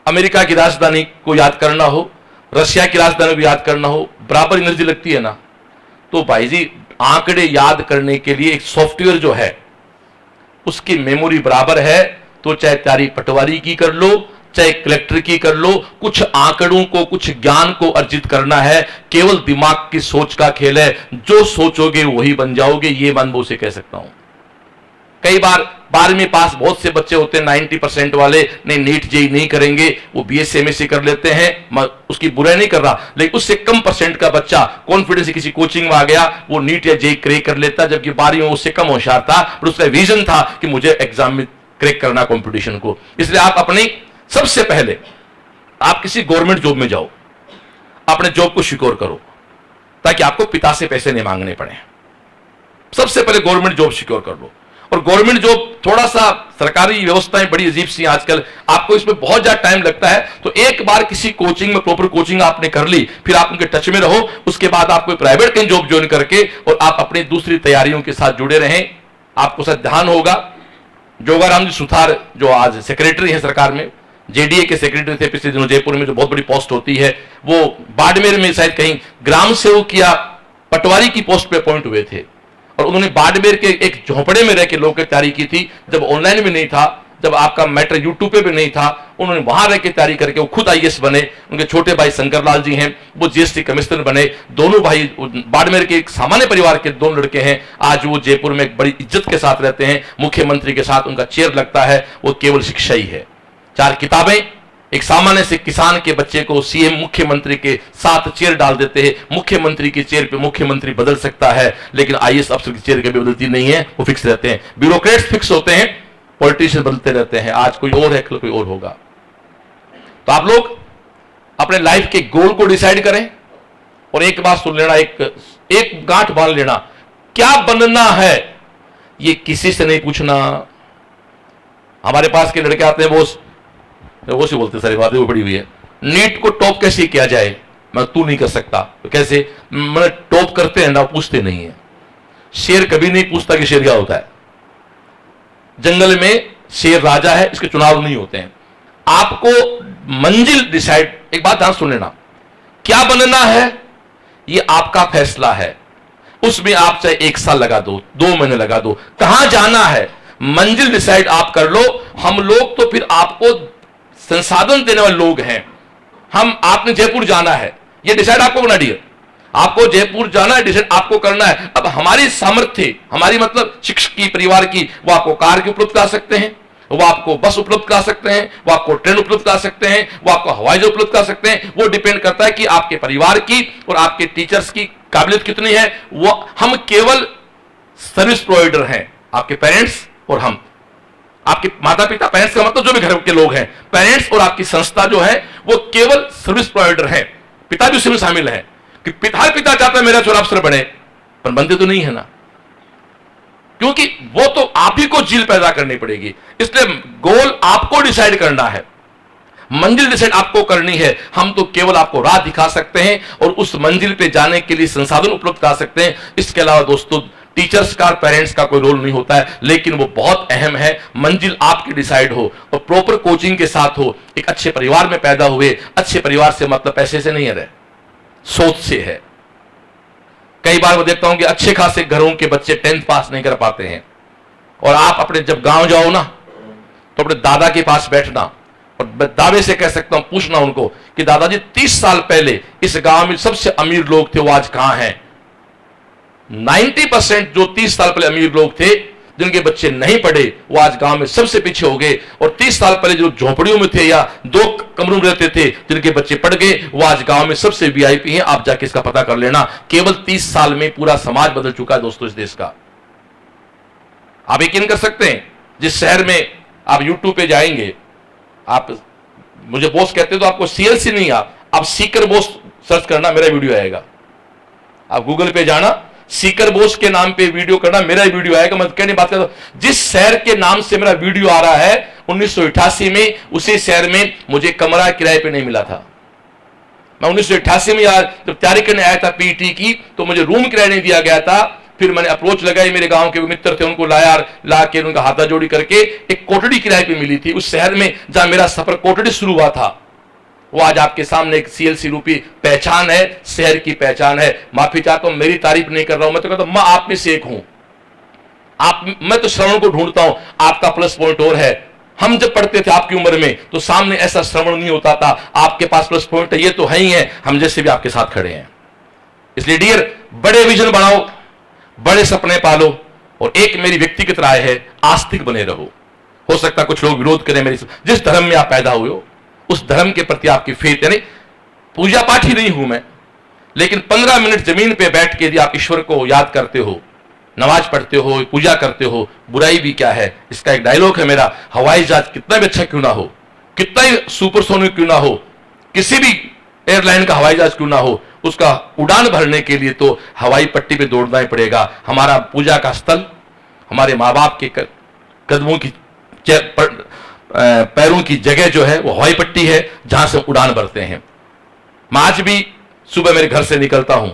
अमेरिका की राजधानी को याद करना हो, रशिया की राजधानी को याद करना हो, बराबर एनर्जी लगती है ना। तो भाई जी आंकड़े याद करने के लिए एक सॉफ्टवेयर जो है उसकी मेमोरी बराबर है। तो चाहे तैयारी पटवारी की कर लो, चाहे कलेक्टर की कर लो, कुछ आंकड़ों को, कुछ ज्ञान को अर्जित करना है। केवल दिमाग की सोच का खेल है, जो सोचोगे वही बन जाओगे, ये मैं अनुभव से कह सकता हूं। कई बार 12वीं पास बहुत से बच्चे होते हैं 90% वाले, नहीं नीट जेई नहीं करेंगे, वो बीएससी एमएससी कर लेते हैं। उसकी बुराई नहीं कर रहा, लेकिन उससे कम परसेंट का बच्चा कॉन्फिडेंस से किसी कोचिंग में आ गया, वो नीट या जेई क्रैक कर लेता, जबकि 12वीं में उससे कम होशियार था, पर उसका विजन था कि मुझे एग्जाम में क्रैक करना कंपटीशन को। इसलिए आप अपनी सबसे पहले आप किसी गवर्नमेंट जॉब में जाओ, अपने जॉब को सिक्योर करो, ताकि आपको पिता से पैसे नहीं मांगने पड़े। सबसे पहले गवर्नमेंट जॉब सिक्योर कर लो। और गवर्नमेंट जॉब थोड़ा सा, सरकारी व्यवस्थाएं बड़ी अजीब सी आजकल, आपको इसमें बहुत ज्यादा टाइम लगता है। तो एक बार किसी कोचिंग में प्रॉपर कोचिंग आपने कर ली, फिर आप उनके टच में रहो, उसके बाद आप कोई प्राइवेट कहीं जॉब ज्वाइन करके और आप अपनी दूसरी तैयारियों के साथ जुड़े रहें। आपको साथ ध्यान होगा, जोगाराम जी सुथार जो आज सेक्रेटरी हैं सरकार में, जेडीए के सेक्रेटरी थे पिछले दिनों जयपुर में, जो बहुत बड़ी पोस्ट होती है, वो बाड़मेर में शायद कहीं ग्राम सेवक या पटवारी की पोस्ट पे अपॉइंट हुए थे, और उन्होंने बाड़मेर के एक झोंपड़े में रह के लोगों की तैयारी की थी। जब ऑनलाइन में नहीं था, जब आपका मैटर यूट्यूब पे भी नहीं था, उन्होंने वहां रह के तैयारी करके वो खुद आईएएस बने। उनके छोटे भाई शंकरलाल जी हैं, वो जीएसटी कमिश्नर बने। दोनों भाई बाड़मेर के एक सामान्य परिवार के दोनों लड़के हैं। आज वो जयपुर में एक बड़ी इज्जत के साथ रहते हैं, मुख्यमंत्री के साथ उनका चेयर लगता है। वो केवल शिक्षा ही है, 4 किताबें। एक सामान्य से किसान के बच्चे को सीएम मुख्यमंत्री के साथ चेयर डाल देते हैं। मुख्यमंत्री की चेयर पे मुख्यमंत्री बदल सकता है, लेकिन आईएएस अफसर की चेयर कभी बदलती नहीं है, वो फिक्स रहते हैं। ब्यूरोक्रेट्स फिक्स होते हैं, पॉलिटिशियन बदलते रहते हैं। आज कोई और है, कल कोई और होगा। तो आप लोग अपने लाइफ के गोल को डिसाइड करें, और एक बात सुन लेना, एक गांठ बांध लेना, क्या बनना है ये किसी से नहीं पूछना। हमारे पास के लड़के आते हैं, वो से बोलते सारी बातें वो पड़ी हुई है, नीट को टॉप कैसे किया जाए, मैं तू नहीं कर सकता तो कैसे, मैं टॉप करते हैं ना, पूछते नहीं है। शेर कभी नहीं पूछता कि शेर क्या होता है। जंगल में शेर राजा है, इसके चुनाव नहीं होते हैं। आपको मंजिल डिसाइड, एक बात ध्यान सुन लेना, क्या बनना है ये आपका फैसला है। उसमें आप चाहे 1 साल लगा दो, 2 महीने लगा दो, कहां जाना है मंजिल डिसाइड आप कर लो। हम लोग तो फिर आपको संसाधन देने वाले लोग हैं। आपने जयपुर जाना है, ये डिसाइड आपको करना है। आपको जयपुर जाना है, डिसाइड आपको करना है। अब हमारी सामर्थ्य, हमारी मतलब शिक्षक की, परिवार की, वो आपको कार की उपलब्ध करा सकते हैं, वो आपको बस उपलब्ध करा सकते हैं, वो आपको ट्रेन उपलब्ध करा सकते हैं, वो आपको हवाई जहाज उपलब्ध करा सकते हैं। वो डिपेंड करता है कि आपके परिवार की और आपके टीचर्स की काबिलियत कितनी है। वो हम केवल सर्विस प्रोवाइडर हैं, आपके पेरेंट्स और हम, आपके माता पिता, पेरेंट्स का मतलब जो भी घर के लोग हैं, पेरेंट्स और आपकी संस्था जो है वो केवल सर्विस प्रोवाइडर है। पिता भी उसमें शामिल है कि हर पिता चाहता है मेरा छोरा अफसर बने, पर बनते तो नहीं है ना, क्योंकि वो तो आप ही को झील पैदा करनी पड़ेगी। इसलिए गोल आपको डिसाइड करना है, मंजिल डिसाइड आपको करनी है। हम तो केवल आपको राह दिखा सकते हैं और उस मंजिल पे जाने के लिए संसाधन उपलब्ध करा सकते हैं। इसके अलावा दोस्तों टीचर्स का, पेरेंट्स का कोई रोल नहीं होता है, लेकिन वो बहुत अहम है। मंजिल आपकी डिसाइड हो और प्रॉपर कोचिंग के साथ हो, एक अच्छे परिवार में पैदा हुए। अच्छे परिवार से मतलब पैसे से नहीं है, सोच से है। कई बार मैं देखता हूं कि अच्छे खासे घरों के बच्चे 10th पास नहीं कर पाते हैं, और आप अपने जब गांव जाओ ना, तो अपने दादा के पास बैठना और दावे से कह सकता हूं, पूछना उनको कि दादाजी 30 साल पहले इस गांव में सबसे अमीर लोग थे, वो आज कहां हैं। 90% जो 30 साल पहले अमीर लोग थे, जिनके बच्चे नहीं पढ़े, वो आज गांव में सबसे पीछे हो गए। और 30 साल पहले जो झोपड़ियों में थे या 2 कमरों में रहते थे, जिनके बच्चे पढ़ गए, वो आज गांव में सबसे वीआईपी हैं। आप जाके इसका पता कर लेना। केवल 30 साल में पूरा समाज बदल चुका है दोस्तों इस देश का। आप यकीन कर सकते हैं, जिस शहर में आप यूट्यूब पे जाएंगे, आप मुझे बॉस कहते तो आपको सीएलसी नहीं, आप सीकर बॉस सर्च करना, मेरा वीडियो आएगा। आप गूगल पे जाना, सीकर बोस के नाम पे वीडियो करना, मेरा वीडियो आएगा। मैं कहने बात करता, जिस शहर के नाम से मेरा वीडियो आ रहा है, 1988 में उसी शहर में मुझे कमरा किराए पे नहीं मिला था। मैं 1988 में यार जब तैयारी करने आया था पीटी की, तो मुझे रूम किराया नहीं दिया गया था। फिर मैंने अप्रोच लगाई, मेरे गांव के मित्र थे, उनको ला के उनका हाथा जोड़ी करके एक कोठड़ी किराए पे मिली थी उस शहर में जहां मेरा सफर कोठड़ी शुरू हुआ था। वो आज आपके सामने एक सीएलसी रूपी पहचान है, शहर की पहचान है। माफी चाहता हूं, मेरी तारीफ नहीं कर रहा हूं, मैं तो कहता हूं मैं आप में से एक हूं। मैं तो श्रवण को ढूंढता हूं, आपका प्लस पॉइंट और है। हम जब पढ़ते थे आपकी उम्र में, तो सामने ऐसा श्रवण नहीं होता था। आपके पास प्लस पॉइंट है, ये तो है ही है, हम जैसे भी आपके साथ खड़े हैं। इसलिए डियर, बड़े विजन बनाओ, बड़े सपने पालो, और एक मेरी व्यक्तिगत राय है, आस्तिक बने रहो। हो सकता है कुछ लोग विरोध करें मेरी, जिस धर्म में आप पैदा हुए हो उस धर्म के प्रति आपकी फेथ, यानी पूजा पाठ ही नहीं हूं मैं, लेकिन 15 मिनट जमीन पे बैठ के यदि आप ईश्वर को याद करते हो, नमाज पढ़ते हो, पूजा करते हो, बुराई भी क्या है। इसका एक डायलॉग है मेरा, हवाई जहाज कितना भी अच्छा क्यों ना हो, कितना ही सुपरसोनिक क्यों ना हो, किसी भी एयरलाइन का हवाई जहाज क्यों ना हो, उसका उड़ान भरने के लिए तो हवाई पट्टी पे दौड़ना ही पड़ेगा। हमारा पूजा का स्थल हमारे माँ बाप के कदमों की पैरों की जगह जो है वो हवाई पट्टी है, जहां से उड़ान भरते हैं। मैं आज भी सुबह मेरे घर से निकलता हूं,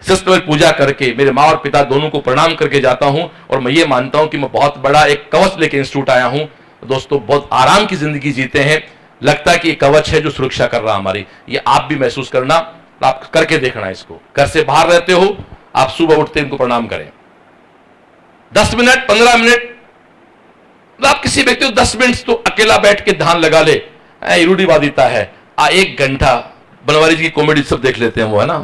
सिस्टम पूजा करके मेरे माँ और पिता दोनों को प्रणाम करके जाता हूं, और मैं ये मानता हूं कि मैं बहुत बड़ा एक कवच लेके इंस्टीट्यूट आया हूं। दोस्तों, बहुत आराम की जिंदगी जीते हैं, लगता है कि ये कवच है जो सुरक्षा कर रहा हमारी। ये आप भी महसूस करना, आप करके देखना इसको। घर से बाहर रहते हो, आप सुबह उठते इनको प्रणाम करें। 10 मिनट 15 मिनट, आप किसी व्यक्ति को 10 मिनट तो अकेला बैठ के ध्यान लगा ले, रूढ़िवादिता है। 1 घंटा बनवारी जी की कॉमेडी सब देख लेते हैं, वो है ना,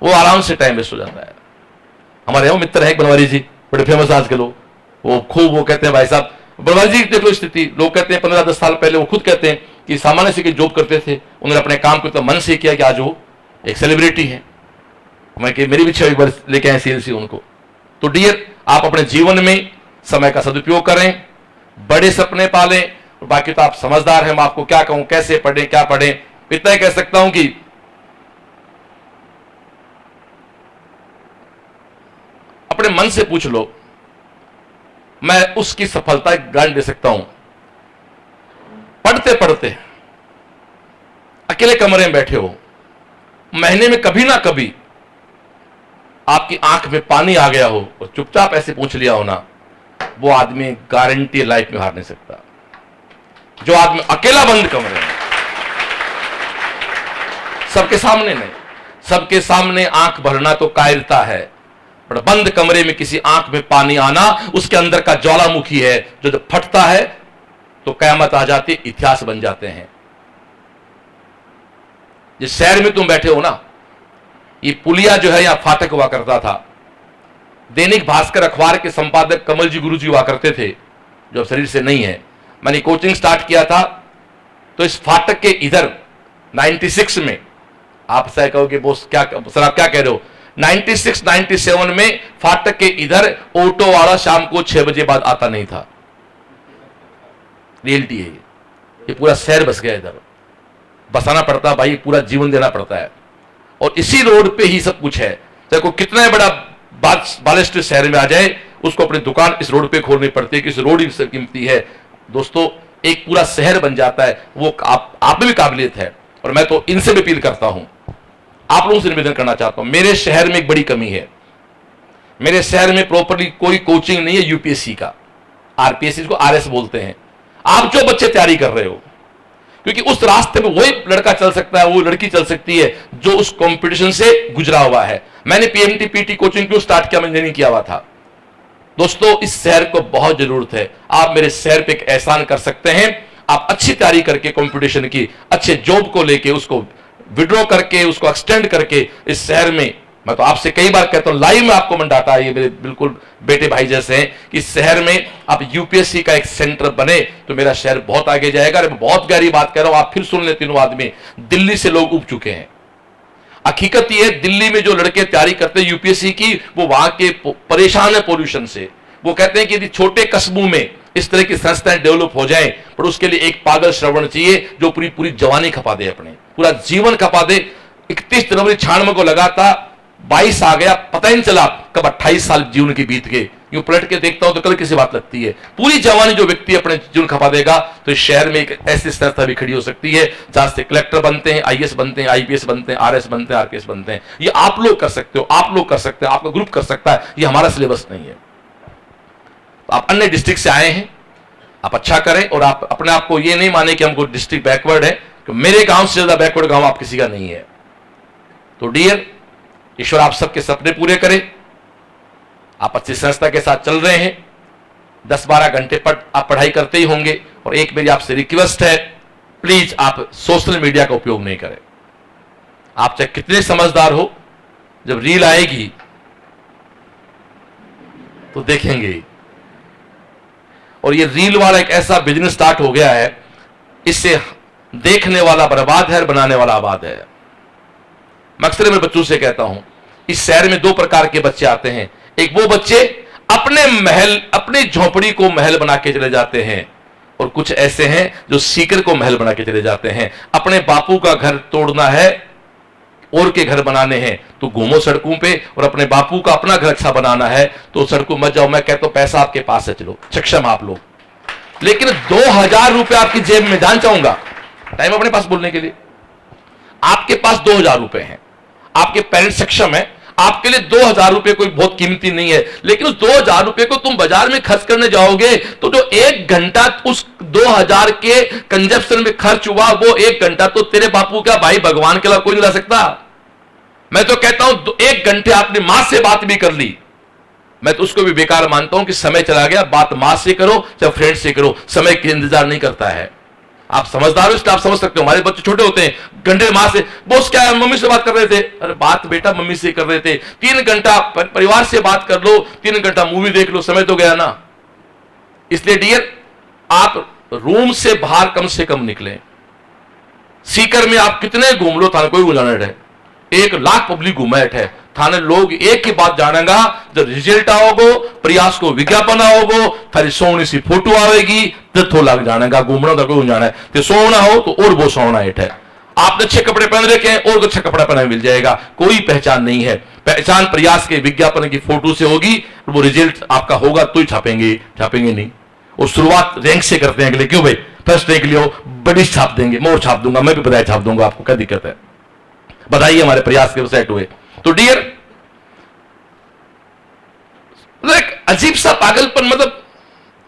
वो आराम से टाइम वेस्ट हो जाता है। हमारे यहाँ मित्र हैं बनवारी जी, बड़े फेमस आजकल, वो खूब वो कहते हैं, भाई साहब बनवारी जी देख लो स्थिति, लोग कहते हैं 15-10 साल पहले वो खुद कहते हैं कि सामान्य से जॉब करते थे, उन्होंने अपने काम को इतना मन से किया कि आज वो एक सेलिब्रिटी है। मैं कि मेरी भी 6 बार लेके आए सीएलसी उनको। तो डियर, आप अपने जीवन में समय का सदुपयोग करें, बड़े सपने पालें, और बाकी तो आप समझदार हैं। मैं आपको क्या कहूं, कैसे पढ़ें, क्या पढ़ें, इतना ही कह सकता हूं कि अपने मन से पूछ लो, मैं उसकी सफलता की गारंटी दे सकता हूं। पढ़ते पढ़ते अकेले कमरे में बैठे हो, महीने में कभी ना कभी आपकी आंख में पानी आ गया हो और चुपचाप ऐसे पूछ लिया हो ना, वो आदमी गारंटी लाइफ में हार नहीं सकता। जो आदमी अकेला बंद कमरे में, सबके सामने नहीं, सबके सामने आंख भरना तो कायरता है, पर बंद कमरे में किसी आंख में पानी आना उसके अंदर का ज्वालामुखी है, जो जब फटता है तो कयामत आ जाती, इतिहास बन जाते हैं। जिस शहर में तुम बैठे हो ना, ये पुलिया जो है यहां फाटक हुआ करता था। दैनिक भास्कर अखबार के संपादक कमल जी गुरु जी हुआ करते थे, जो अब शरीर से नहीं है। मैंने कोचिंग स्टार्ट किया था तो इस फाटक के इधर 96 में, आप सह कहोगे बोस क्या सर आप क्या कह रहे हो, 96-97 में फाटक के इधर ऑटो वाला शाम को 6 बजे बाद आता नहीं था। रियलिटी है ये पूरा शहर बस गया, इधर बसाना पड़ता भाई, पूरा जीवन देना पड़ता है। और इसी रोड पे ही सब कुछ है। चाहे कोई कितना बड़ा बालेश्वर शहर में आ जाए, उसको अपनी दुकान इस रोड पे खोलनी पड़ती है, कि इस रोड ही कीमती है। दोस्तों, एक पूरा शहर बन जाता है, वो आप में भी काबिलियत है। और मैं तो इनसे भी अपील करता हूं, आप लोगों से निवेदन करना चाहता हूं, मेरे शहर में एक बड़ी कमी है। मेरे शहर में प्रॉपरली कोई कोचिंग नहीं है यूपीएससी का, आरपीएससी को आरएस बोलते हैं। आप जो बच्चे तैयारी कर रहे हो, क्योंकि उस रास्ते में वही लड़का चल सकता है, वो लड़की चल सकती है जो उस कंपटीशन से गुजरा हुआ है। मैंने पीएमटी पीटी कोचिंग क्यों स्टार्ट किया, मैंने नहीं किया हुआ था। दोस्तों, इस शहर को बहुत जरूरत है। आप मेरे शहर पे एक एहसान कर सकते हैं, आप अच्छी तैयारी करके कंपटीशन की, अच्छे जॉब को लेके, उसको विड्रॉ करके, उसको एक्सटेंड करके इस शहर में, मैं तो आपसे कई बार कहता हूं, लाइव में आपको मंडाता है, ये मेरे बिल्कुल बेटे भाई जैसे हैं, कि इस शहर में आप यूपीएससी का एक सेंटर बने तो मेरा शहर बहुत आगे जाएगा। अरे मैं बहुत गहरी बात कह रहा हूं, आप फिर सुन ले तीनों आदमी, दिल्ली से लोग उब चुके हैं। हकीकत ये है, दिल्ली में जो लड़के तैयारी करते हैं यूपीएससी की, वो वहां के परेशान है पोल्यूशन से। वो कहते हैं कि यदि छोटे कस्बों में इस तरह की संस्थाएं डेवलप हो जाएं, पर उसके लिए एक पागल श्रवण चाहिए जो पूरी जवानी खपा दे, अपने पूरा जीवन खपा दे। 31 जनवरी 96 को लगा था, 22 आ गया, पता ही नहीं चला कब 28 साल जीवन की बीत गए। यूं पलट के देखता हूं तो कल किसी बात लगती है। पूरी जवानी जो व्यक्ति अपने जीवन खपा देगा, तो इस शहर में एक ऐसी संस्था भी खड़ी हो सकती है जहां से कलेक्टर बनते हैं, आईएएस बनते हैं, आईपीएस बनते हैं, आरएस बनते हैं, आरकेएस बनते हैं। ये आप लोग कर सकते हो, आप लोग कर सकते हैं, आपका ग्रुप कर सकता है। ये हमारा सिलेबस नहीं है। आप अन्य डिस्ट्रिक्ट से आए हैं, आप अच्छा करें, और आप अपने आप को ये नहीं माने कि हमको डिस्ट्रिक्ट बैकवर्ड है, कि मेरे गांव से ज्यादा बैकवर्ड गांव आप किसी का नहीं है। तो डियर, ईश्वर आप सबके सपने पूरे करे। आप अच्छी संस्था के साथ चल रहे हैं, 10-12 घंटे आप पढ़ाई करते ही होंगे। और एक मेरी आपसे रिक्वेस्ट है, प्लीज आप सोशल मीडिया का उपयोग नहीं करें। आप चाहे कितने समझदार हो, जब रील आएगी तो देखेंगे। और ये रील वाला एक ऐसा बिजनेस स्टार्ट हो गया है, इससे देखने वाला बर्बाद है, बनाने वाला आबाद है। मैं अक्सर मेरे बच्चों से कहता हूं, इस शहर में दो प्रकार के बच्चे आते हैं। एक वो बच्चे अपने महल, अपनी झोपड़ी को महल बना के चले जाते हैं, और कुछ ऐसे हैं जो सीकर को महल बना के चले जाते हैं। अपने बापू का घर तोड़ना है, और के घर बनाने हैं तो घूमो सड़कों पे, और अपने बापू का अपना घर अच्छा बनाना है तो सड़कों मत जाओ। मैं कहता हूं पैसा आपके पास है, चलो सक्षम आप लोग, लेकिन 2000 रुपए आपकी जेब में, जान चाहूंगा टाइम अपने पास बोलने के लिए, आपके पास 2000 रुपए हैं, आपके पेरेंट्स सक्षम है, आपके लिए 2000 रुपए कोई बहुत कीमती नहीं है, लेकिन उस 2000 रुपए को तुम बाजार में खर्च करने जाओगे तो जो 1 घंटा उस 2000 के कंजप्शन में खर्च हुआ, वो 1 घंटा तो तेरे बापू का भाई भगवान के अलावा कोई नहीं ला सकता। मैं तो कहता हूं 1 घंटे आपने मां से बात भी कर ली, मैं तो उसको भी बेकार मानता हूं कि समय चला गया। बात मां से करो चाहे फ्रेंड से करो, समय के इंतजार नहीं करता है। आप समझदार हो इसलिए आप समझ सकते हो। हमारे बच्चे छोटे होते हैं, घंटे मां से, बॉस क्या है, मम्मी से बात कर रहे थे, अरे बात बेटा मम्मी से कर रहे थे। 3 घंटा परिवार से बात कर लो, 3 घंटा मूवी देख लो, समय तो गया ना। इसलिए डियर, आप रूम से बाहर कम से कम निकलें। सीकर में आप कितने घूम लो, थाने कोई गुंजाना है, 1 लाख पब्लिक घुमाएट है थाने, लोग एक ही बात जानेगा, जब रिजल्ट आओगो, प्रयास को विज्ञापन आओगो, थारी सोनी सी फोटो आएगी, तो थो लग जानेगा, घूमना तो कोई जाना है, तो सोना हो तो और वो सोना हेठ है। आपने अच्छे कपड़े पहन रखे हैं और अच्छा कपड़ा पहना मिल जाएगा, कोई पहचान नहीं है। पहचान प्रयास के विज्ञापन की फोटो से होगी, वो रिजल्ट आपका होगा तो ही छापेंगे, छापेंगे नहीं। और शुरुआत रैंक से करते हैं, क्यों भाई फर्स्ट रैंक लियो, बड़ी छाप देंगे, मैं और छाप दूंगा, मैं भी बधाई छाप दूंगा, आपको क्या दिक्कत है, बधाई हमारे प्रयास के सेट हुए। तो डियर, एक अजीब सा पागलपन, मतलब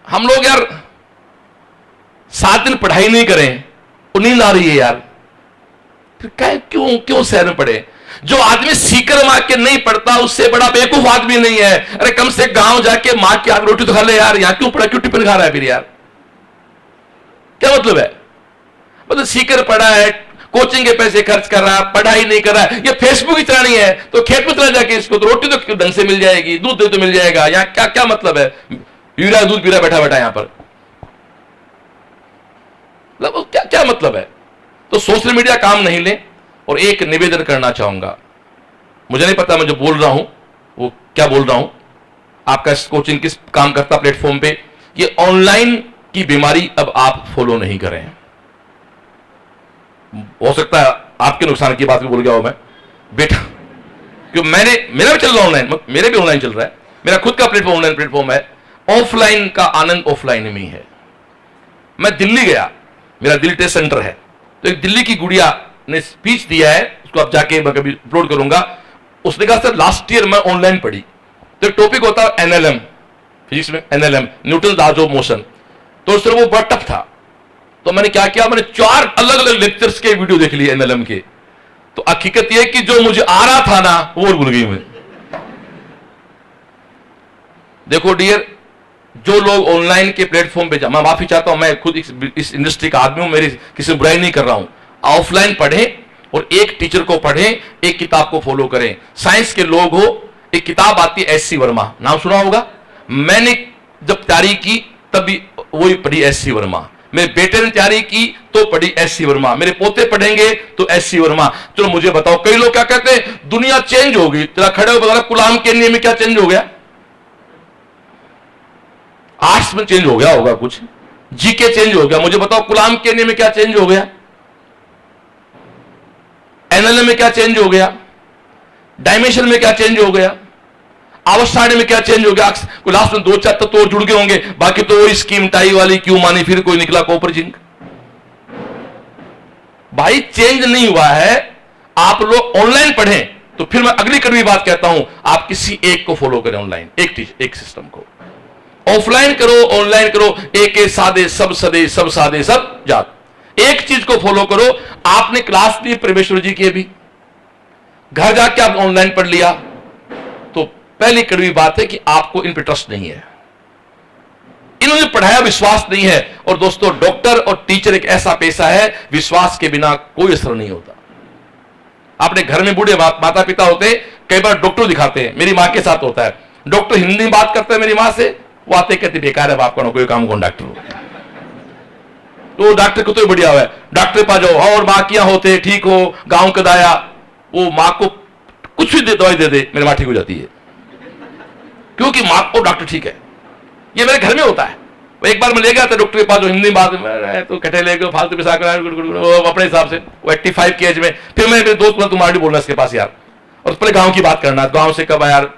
हम लोग यार 7 दिन पढ़ाई नहीं करें, नींद आ रही है यार, फिर क्यों शहर में पढ़े। जो आदमी सीकर मां के नहीं पढ़ता उससे बड़ा बेवकूफ आदमी नहीं है। अरे कम से गांव जाके मां की आग रोटी तो खा ले यार, यहां क्यों पढ़ा, क्यों टिफिन खा रहा है फिर यार, क्या मतलब है। मतलब सीकर पढ़ा है, कोचिंग के पैसे खर्च कर रहा है, पढ़ाई नहीं कर रहा है, ये फेसबुक ही चलानी है तो खेत में चला जाके इसको तो रोटी तो ढंग से मिल जाएगी, दूध दे तो मिल जाएगा, यहां क्या क्या मतलब है, यूरिया दूध पी रहा बैठा बैठा यहां पर, मतलब क्या क्या मतलब है। तो सोशल मीडिया काम नहीं ले। और एक निवेदन करना चाहूंगा, मुझे नहीं पता मैं जो बोल रहा हूं वो क्या बोल रहा हूं, आपका कोचिंग किस काम करता प्लेटफॉर्म पे, ये ऑनलाइन की बीमारी अब आप फॉलो नहीं करें। हो सकता है आपके नुकसान की बात भी बोल गया हूं मैं बेटा, क्यों मेरा भी चल रहा है ऑनलाइन, मेरे भी ऑनलाइन चल रहा है, मेरा खुद का प्लेटफॉर्म ऑनलाइन प्लेटफॉर्म है। ऑफलाइन का आनंद ऑफलाइन में ही है। मैं दिल्ली गया, मेरा दिल्ली टेस्ट सेंटर है, तो एक दिल्ली की गुड़िया ने स्पीच दिया है, उसको आप जाके मैं कभी अपलोड करूंगा। उसने कहा सर लास्ट ईयर मैं ऑनलाइन पढ़ी, तो एक टॉपिक होता है एनएलएम, फिजिक्स में NLM, Newton laws of motion, तो उससे वो बहुत टफ था। तो मैंने क्या किया, मैंने 4 अलग अलग लेक्चर्स के वीडियो देख लिए एनएलएम के। तो हकीकत यह कि जो मुझे आ रहा था ना वो भूल गई मैं। देखो डियर, जो लोग ऑनलाइन के प्लेटफॉर्म पे मैं माफी चाहता हूं, मैं खुद इस इंडस्ट्री का आदमी हूं, मेरी किसी से बुराई नहीं कर रहा हूं। ऑफलाइन पढ़ें और एक टीचर को पढ़ें, एक किताब को फॉलो करें। साइंस के लोग हो, एक किताब आती है एस सी वर्मा, नाम सुना होगा, मैंने जब तैयारी की तभी वही पढ़ी एस सी वर्मा, मेरे बेटे ने तैयारी की तो पढ़ी एस सी वर्मा, मेरे पोते पढ़ेंगे तो एस सी वर्मा। चलो मुझे बताओ, कई लोग क्या कहते हैं दुनिया चेंज हो गई, तेरा खड़े हो बता, गुलाम के नियम में क्या चेंज हो गया, आर्ट्स में चेंज हो गया होगा कुछ, जीके चेंज हो गया, मुझे बताओ गुलाम के नियम में क्या चेंज हो गया, एनएलएम में क्या चेंज हो गया, डायमेंशन में क्या चेंज हो गया, आवर्त में क्या चेंज हो गया। लास्ट में 2-4 तत्व और जुड़ गए होंगे, बाकी तो वही स्कीम टाई वाली क्यों मानी, फिर कोई निकला कॉपर जिंक। भाई चेंज नहीं हुआ है। आप लोग ऑनलाइन पढ़ें तो फिर मैं अगली कड़वी बात कहता हूं, आप किसी एक को फॉलो करें ऑनलाइन, एक सिस्टम को। ऑफलाइन करो ऑनलाइन करो, एक सादे सब सदे सब सादे सब जात, एक चीज को फॉलो करो। आपने क्लास ली परमेश्वर जी की, अभी घर जाके आप ऑनलाइन पढ़ लिया, तो पहली कड़वी बात है कि आपको इन पर ट्रस्ट नहीं है, इन्होंने पढ़ाया, विश्वास नहीं है। और दोस्तों, डॉक्टर और टीचर एक ऐसा पेशा है, विश्वास के बिना कोई असर नहीं होता। अपने घर में बूढ़े माता पिता होते हैं, कई बार डॉक्टर दिखाते हैं, मेरी मां के साथ होता है, डॉक्टर हिंदी में बात करते हैं मेरी मां से, वो आते कहते बेकार है बाप का कोई काम, कौन डॉक्टर हो। तो डॉक्टर को तो बढ़िया है, डॉक्टर पा जाओ और बाकियां होते ठीक हो, गांव का दाया, वो मां को कुछ भी दवाई दे दे मेरी मां ठीक हो जाती है, क्योंकि मां को डॉक्टर ठीक है। ये मेरे घर में होता है। एक बार मैं ले गया था डॉक्टर के पास, जो हिंदी में बात में तो कटे ले गए फालतू पिसा कर अपने हिसाब से, वो 85 की एज में। फिर मैं मेरे दोस्त तुम्हारी बोलना इसके पास यार, और पहले गांव की बात करना, गांव से कब यार,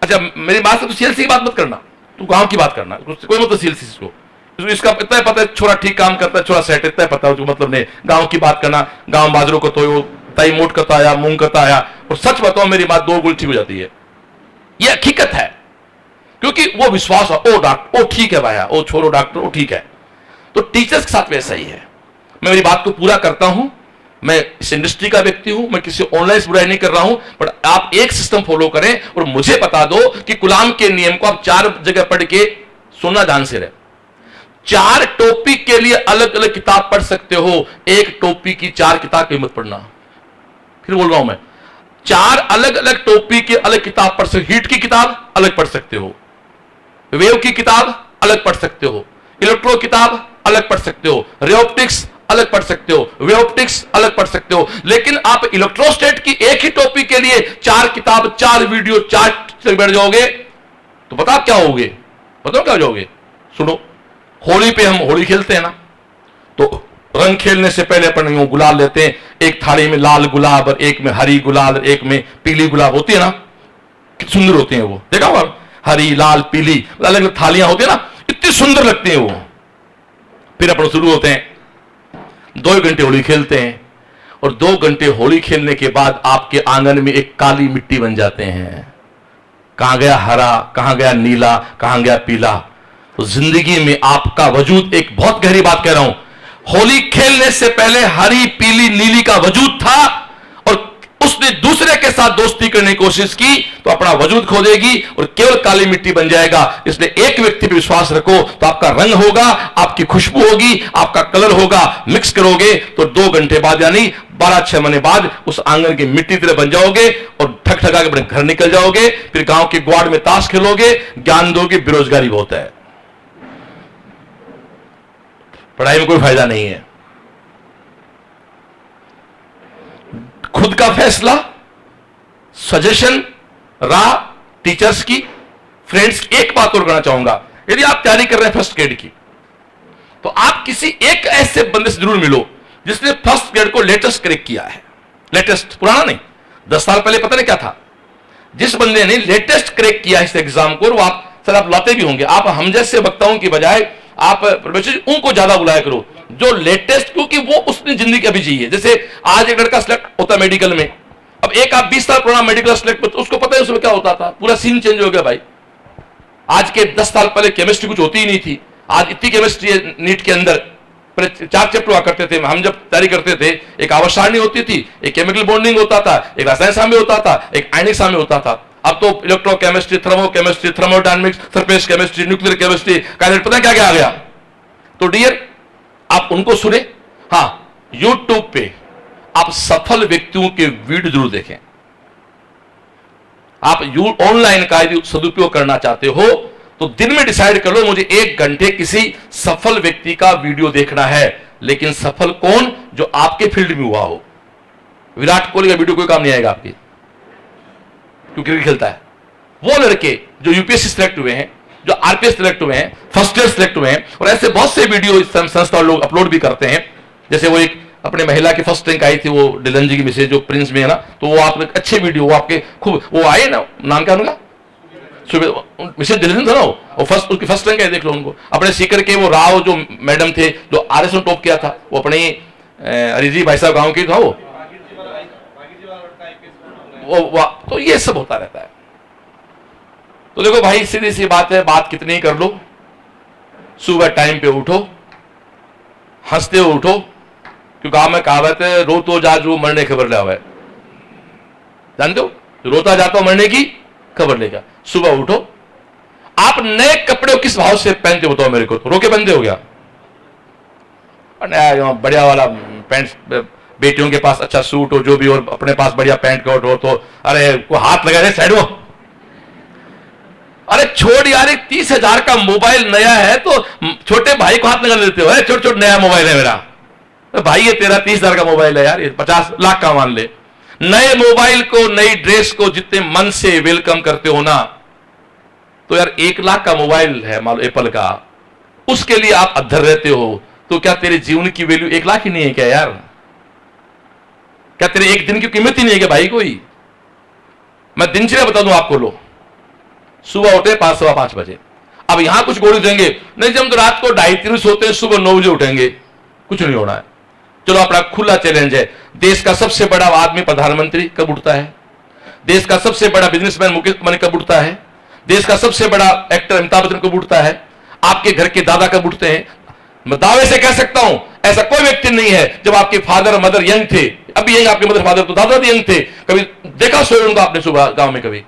अच्छा मेरी बात से तू सीएलसी की बात मत करना, तू गांव की बात करना, कोई मतलब सीएलसी को, इसका इतना पता है छोरा ठीक काम करता है, छोरा सेट, इतना पता है मतलब नहीं। गांव की बात करना, गांव बाजरों को तो ताई मोट करता आया, मूंग करता आया, और सच बताओ मेरी बात 2 गुल ठीक हो जाती है। यह हकीकत है, क्योंकि वो विश्वास है, ओ डॉक्टर, ओ ठीक है भाई, ओ छोरो डॉक्टर, ओ ठीक है। तो टीचर्स के साथ वैसा ही है। मैं मेरी बात को पूरा करता हूं, मैं इस इंडस्ट्री का व्यक्ति हूं, मैं किसी ऑनलाइन बुराई नहीं कर रहा हूं, बट आप एक सिस्टम फॉलो करें और मुझे बता दो कि गुलाम के नियम को आप 4 जगह पढ़ के सुनना ध्यान से रहे। 4 टॉपिक के लिए अलग अलग किताब पढ़ सकते हो, एक टॉपिक की 4 किताब की मत पढ़ना। फिर बोल रहा हूं मैं, 4 अलग अलग टॉपिक की अलग किताब पढ़ सकते हो। हीट की किताब अलग पढ़ सकते हो, वेव की किताब अलग पढ़ सकते हो, इलेक्ट्रो किताब अलग पढ़ सकते हो, रे ऑप्टिक्स अलग पढ़ सकते हो, वे ऑप्टिक्स अलग पढ़ सकते हो। लेकिन आप इलेक्ट्रोस्टेट की एक ही टॉपिक के लिए 4 किताब, 4 वीडियो, 4 बैठ जाओगे तो बता क्या होगे, बताओ क्या हो जाओगे। सुनो, होली पे हम होली खेलते हैं ना, तो रंग खेलने से पहले अपन गुलाल लेते हैं, एक थाली में लाल गुलाब और एक में हरी गुलाल और एक में पीली गुलाब होती है ना, कितनी सुंदर होती है वो, देखा हुआ, हरी लाल पीली अलग अलग थालियां होती है ना, इतनी सुंदर लगती है वो। फिर अपन शुरू होते हैं, 2 घंटे होली खेलते हैं, और 2 घंटे होली खेलने के बाद आपके आंगन में एक काली मिट्टी बन जाते हैं। कहां गया हरा, कहां गया नीला, कहां गया पीला। तो जिंदगी में आपका वजूद, एक बहुत गहरी बात कह रहा हूं, होली खेलने से पहले हरी पीली नीली का वजूद था, और उसने दूसरे के साथ दोस्ती करने की कोशिश की तो अपना वजूद खो देगी और केवल काली मिट्टी बन जाएगा। इसलिए एक व्यक्ति पर विश्वास रखो तो आपका रंग होगा, आपकी खुशबू होगी, आपका कलर होगा। मिक्स करोगे तो 2 घंटे बाद यानी 12-6 महीने बाद उस आंगन की मिट्टी तरह बन जाओगे और ठक ठका के अपने घर निकल जाओगे। फिर गांव के ग्वाड़ में ताश खेलोगे, ज्ञान दोगे, बेरोजगारी बहुत है, पढ़ाई में कोई फायदा नहीं है। खुद का फैसला, सजेशन, राह टीचर्स की, फ्रेंड्स की। एक बात और कहना चाहूंगा, यदि आप तैयारी कर रहे हैं फर्स्ट ग्रेड की, तो आप किसी एक ऐसे बंदे से जरूर मिलो जिसने फर्स्ट ग्रेड को लेटेस्ट क्रैक किया है। लेटेस्ट, पुराना नहीं, 10 साल पहले पता नहीं क्या था। जिस बंदे ने लेटेस्ट क्रैक किया इस एग्जाम को, वो आप सर आप लाते भी होंगे, आप हम जैसे वक्ताओं की बजाय आप प्रोफेसर उनको ज्यादा बुलाया करो जो लेटेस्ट, क्योंकि वो उसने जिंदगी अभी जी है। जैसे आज एक लड़का सिलेक्ट होता है मेडिकल में, अब एक आप 20 साल पुराना मेडिकल सिलेक्ट, उसको पता है उसमें क्या होता था, पूरा सीन चेंज हो गया भाई। आज के 10 साल पहले केमिस्ट्री कुछ होती ही नहीं थी, आज इतनी केमिस्ट्री है नीट के अंदर। पहले 4 चैप्टर हुआ करते थे, हम जब तैयारी करते थे, एक आवर्त सारणी होती थी, एक केमिकल बॉन्डिंग होता था, एक रसायन साम्य होता था, एक आयनिक साम्य होता था। अब तो electrochemistry, thermochemistry, thermodynamics, surface chemistry, nuclear chemistry, पता है क्या क्या आ गया। तो डियर, आप उनको सुने। हाँ, यूट्यूब पे आप सफल व्यक्तियों के वीडियो जरूर देखें। आप ऑनलाइन का यदि सदुपयोग करना चाहते हो तो दिन में डिसाइड कर लो, मुझे 1 घंटे किसी सफल व्यक्ति का वीडियो देखना है। लेकिन सफल कौन, जो आपके फील्ड में हुआ हो। विराट कोहली का वीडियो कोई काम नहीं आएगा आपकी, क्योंकि क्रिकेट खेलता है। वो लड़के जो यूपीएससी सिलेक्ट हुए हैं, जो आरपीएस सिलेक्ट हुए हैं, फर्स्ट ईयर सिलेक्ट हुए हैं, और ऐसे बहुत से वीडियो इस संस्था लोग अपलोड भी करते हैं। जैसे वो एक अपने महिला की फर्स्ट रैंक आई थी, वो डिलन जी की मिसेज जो प्रिंस में है ना, तो वो आप अच्छे वीडियो, वो आपके खूब वो आए ना, नाम क्या उनका, मिसेज डिलन था ना, वो फर्स्ट, उसकी फर्स्ट रैंक आई, देख लो उनको। अपने सीकर के वो राव जो मैडम थे, जो आरएस में टॉप किया था, वो अपने अरिजी भाई साहब गाँव की था वो। तो ये सब होता रहता है। तो देखो भाई, सीधी सी बात है, बात कितनी कर लो, सुबह टाइम पे उठो, हंसते हुए उठो, क्योंकि आप में कहावत है, रोतो जाजू मरने की खबर ले आवे। जानते हो, रोता जाता मरने की खबर लेगा। सुबह उठो, आप नए कपड़े किस भाव से पहनते हो बताओ मेरे को, तो रोके बंदे हो गया, बढ़िया वाला पैंट, बेटियों के पास अच्छा सूट हो जो भी, और अपने पास बढ़िया पैंट कोट हो, तो अरे को हाथ लगा दे साइड में, अरे छोड़ यार, एक 30,000 का मोबाइल नया है तो छोटे भाई को हाथ लगा देते हो, छोट छोट नया मोबाइल है मेरा। तो भाई ये तेरा 30,000 का मोबाइल है यार, ये 50 लाख का मान ले। नए मोबाइल को, नई ड्रेस को जितने मन से वेलकम करते हो ना, तो यार 1 लाख का मोबाइल है मान लो एप्पल का, उसके लिए आप अधर रहते हो, तो क्या तेरे जीवन की वैल्यू 1 लाख ही नहीं है क्या यार? क्या तेरे एक दिन की कीमत ही नहीं है क्या भाई कोई? मैं दिनचर्या बता दूं आपको, लो सुबह उठे 5-5 बजे, अब यहां कुछ गोली देंगे नहीं जी हम तो रात को 2:30 सोते हैं, सुबह 9 बजे उठेंगे, कुछ नहीं होना है। चलो अपना खुला चैलेंज है, देश का सबसे बड़ा आदमी प्रधानमंत्री कब उठता है? देश का सबसे बड़ा बिजनेसमैन मुकेश अंबानी कब उठता है? देश का सबसे बड़ा एक्टर अमिताभ बच्चन कब उठता है? आपके घर के दादा कब उठते हैं? मैं दावे से कह सकता हूं ऐसा कोई व्यक्ति नहीं है जब आपके फादर मदर यंग थे, अभी यंग आपके मदर फादर तो दादा भी यंग थे, कभी देखा सोए उनको आपने सुबह गांव में? कभी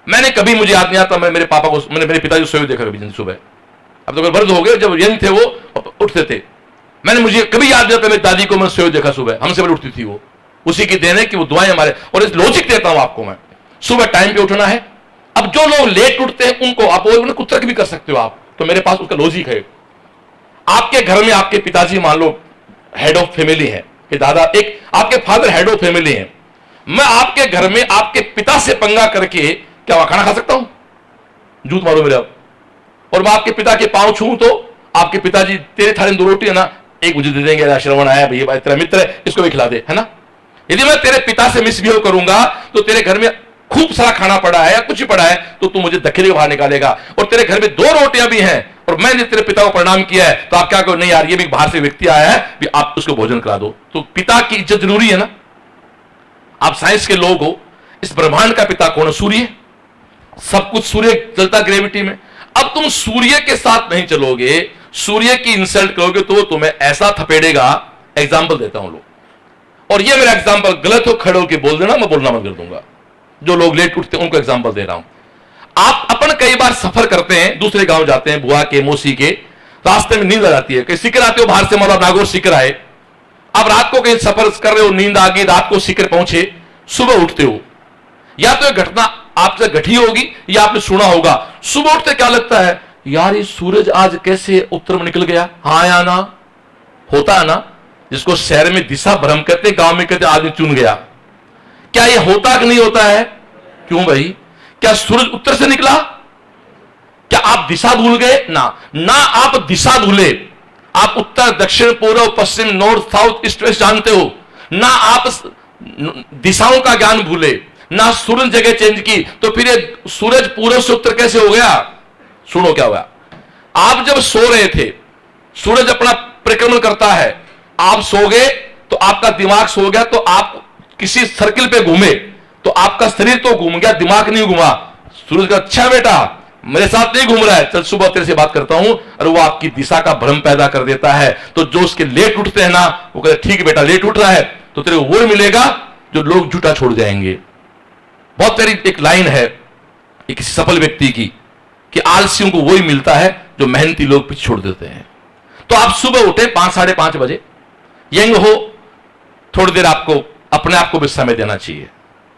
मैंने कभी, मुझे याद नहीं आता मैं मेरे पापा को, मैंने मेरे पिताजी सोए देखा कभी सुबह। अब तो वर्द हो गए, जब यंग थे वो उठते थे। मैंने, मुझे कभी याद नहीं आता मेरी दादी को मैं सोए देखा सुबह, हमसे बड़ी उठती थी वो। उसी की देन है कि वो दुआएं हमारे, और इस लॉजिक देता हूं आपको मैं, सुबह टाइम पे उठना है। अब जो लोग लेट उठते हैं उनको आप कुछ तर्क भी कर सकते हो आप, तो मेरे पास उसका लॉजिक है। आपके घर में आपके पिताजी मान लो हेड ऑफ फैमिली है, कि दादा एक आपके फादर हेड ऑफ फैमिली है, मैं आपके घर में आपके पिता से पंगा करके क्या वहां खाना खा सकता हूं? झूठ मारो मेरे आप। और मैं आपके पिता के पांव छूं तो आपके पिताजी, तेरे थाली में 2 रोटी है ना, एक मुझे दे देंगे, श्रवण आया भैया तेरा मित्र है इसको भी खिला दे, है ना। यदि मैं तेरे पिता से मिसबिहेव करूंगा तो तेरे घर में खूब सारा खाना पड़ा है या कुछ भी पड़ा है तो तू मुझे दखिले बाहर निकालेगा, और तेरे घर में 2 रोटियां भी हैं और मैंने तेरे पिता को प्रणाम किया है तो आप क्या कहो, नहीं यार ये भी बाहर से व्यक्ति आया है भी आप उसको भोजन करा दो। तो पिता की इज्जत जरूरी है ना। आप साइंस के लोग हो, इस ब्रह्मांड का पिता कौन है? सूर्य। सब कुछ सूर्य चलता ग्रेविटी में। अब तुम सूर्य के साथ नहीं चलोगे, सूर्य की इंसल्ट करोगे तो तुम्हें ऐसा थपेड़ेगा। एग्जाम्पल देता हूं लोग, और ये मेरा एग्जाम्पल गलत हो खड़े होकर बोल देना, मैं बोलना बंद कर दूंगा। जो लोग लेट उठते हैं उनको एग्जाम्पल दे रहा हूं। आप अपन कई बार सफर करते हैं, दूसरे गांव जाते हैं, बुआ के मौसी के, रास्ते में नींद आ जाती है, कहीं सीकर आते हो बाहर से, मतलब नागौर सीकर आए, आप रात को कहीं सफर कर रहे हो, नींद आ गई, रात को सीकर पहुंचे, सुबह उठते हो, या तो यह घटना आपसे घटी होगी या आपने सुना होगा, सुबह उठते क्या लगता है, यार ये सूरज आज कैसे उत्तर में निकल गया, हाँ या ना? होता है ना, जिसको शहर में दिशा भ्रम कहते, गांव में कहते आदमी चुन गया। क्या ये होता कि नहीं होता है? क्यों भाई? क्या सूरज उत्तर से निकला? क्या आप दिशा भूल गए? ना आप दिशा भूले, आप उत्तर दक्षिण पूर्व पश्चिम नॉर्थ साउथ ईस्ट वेस्ट जानते हो ना, आप दिशाओं का ज्ञान भूले ना, सूरज जगह चेंज की, तो फिर ये सूरज पूर्व से उत्तर कैसे हो गया? सुनो क्या हुआ। आप जब सो रहे थे, सूरज अपना परिक्रमण करता है, आप सो गए तो आपका दिमाग सो गया, तो आप किसी सर्किल पे घूमे तो आपका शरीर तो घूम गया, दिमाग नहीं घूमा। सूरज का अच्छा बेटा मेरे साथ नहीं घूम रहा है, चल सुबह तेरे से बात करता हूं, और वो आपकी दिशा का भ्रम पैदा कर देता है। तो जो उसके लेट उठते हैं ना, वो कहते ठीक बेटा लेट उठ रहा है, तो तेरे को वो मिलेगा जो लोग झूठा छोड़ जाएंगे। बहुत प्यारी एक लाइन है एक सफल व्यक्ति की, कि आलसियों को वही मिलता है जो मेहनती लोग पीछे छोड़ देते हैं। तो आप सुबह उठे 5-5:30 बजे, यंग हो, थोड़ी देर आपको अपने आप को भी समय देना चाहिए,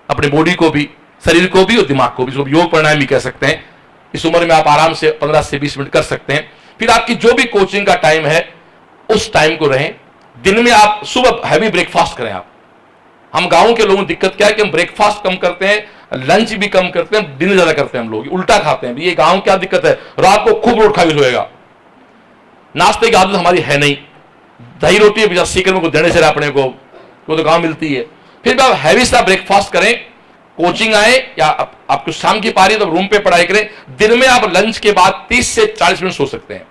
अपने बॉडी को भी, शरीर को भी और दिमाग को भी। योग प्राणायाम भी कह सकते हैं। इस उम्र में आप आराम से 15 से 20 मिनट कर सकते हैं। फिर आपकी जो भी कोचिंग का टाइम है उस टाइम को रहें। दिन में आप सुबह हैवी ब्रेकफास्ट करें। आप, हम गांव के लोगों की दिक्कत क्या है कि हम ब्रेकफास्ट कम करते हैं, लंच भी कम करते हैं, डिनर ज्यादा करते हैं, हम लोग उल्टा खाते हैं। ये गांव क्या दिक्कत है, रात को खूब रोट खा के सोएगा, नाश्ते की आदत हमारी है नहीं। दही रोटी सीकर में को देने से अपने को वो तो गांव मिलती है। फिर भी आप हैवी सा ब्रेकफास्ट करें, कोचिंग आए या आपको शाम की पारी तो रूम पे पढ़ाई करें। दिन में आप लंच के बाद 30 से 40 मिनट सो सकते हैं।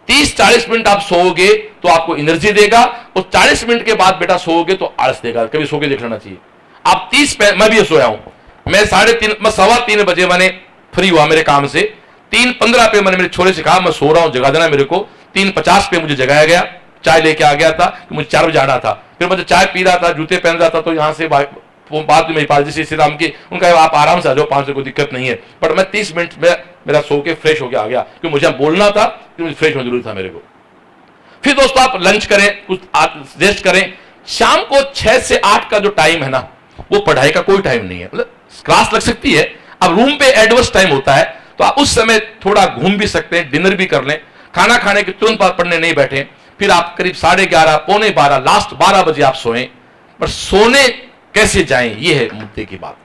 30-40 मिनट आप सोओगे तो आपको एनर्जी देगा, और 40 मिनट के बाद बेटा सोओगे तो आलस देगा। कभी सो के देख लेना चाहिए आप। मैं भी सोया हूं, मैं 3:30 मैं 3:15 बजे मैंने फ्री हुआ मेरे काम से, 3:15 पे मैंने मेरे छोरे से कहा मैं सो रहा हूं, जगा देना मेरे को। 3:50 पे मुझे जगाया गया, चाय लेके आ गया था कि मुझे 4 बजे आना था। फिर मुझे चाय पी रहा था, जूते पहन रहा था, तो यहां से बात मेरी पाजी श्री राम की, उनका आप आराम से आ जाओ, 5 से कोई दिक्कत नहीं है। पर मैं 30 मिनट में मेरा सो के फ्रेश होके आ गया, क्योंकि मुझे बोलना था कि मुझे फ्रेश होना जरूरी था मेरे को। फिर दोस्तों आप लंच करें, कुछ रेस्ट करें। शाम को 6 से 8 का जो टाइम है ना, वो पढ़ाई का कोई टाइम नहीं है। मतलब क्लास लग सकती है, अब रूम पे एडवर्स टाइम होता है, तो आप उस समय थोड़ा घूम भी सकते हैं, डिनर भी कर लें, खाना खाने के तुरंत बाद पढ़ने नहीं बैठे, फिर आप करीब 11:30 पौने 12 लास्ट 12 बजे आप सोएं। पर सोने कैसे जाएं, ये है मुद्दे की बात।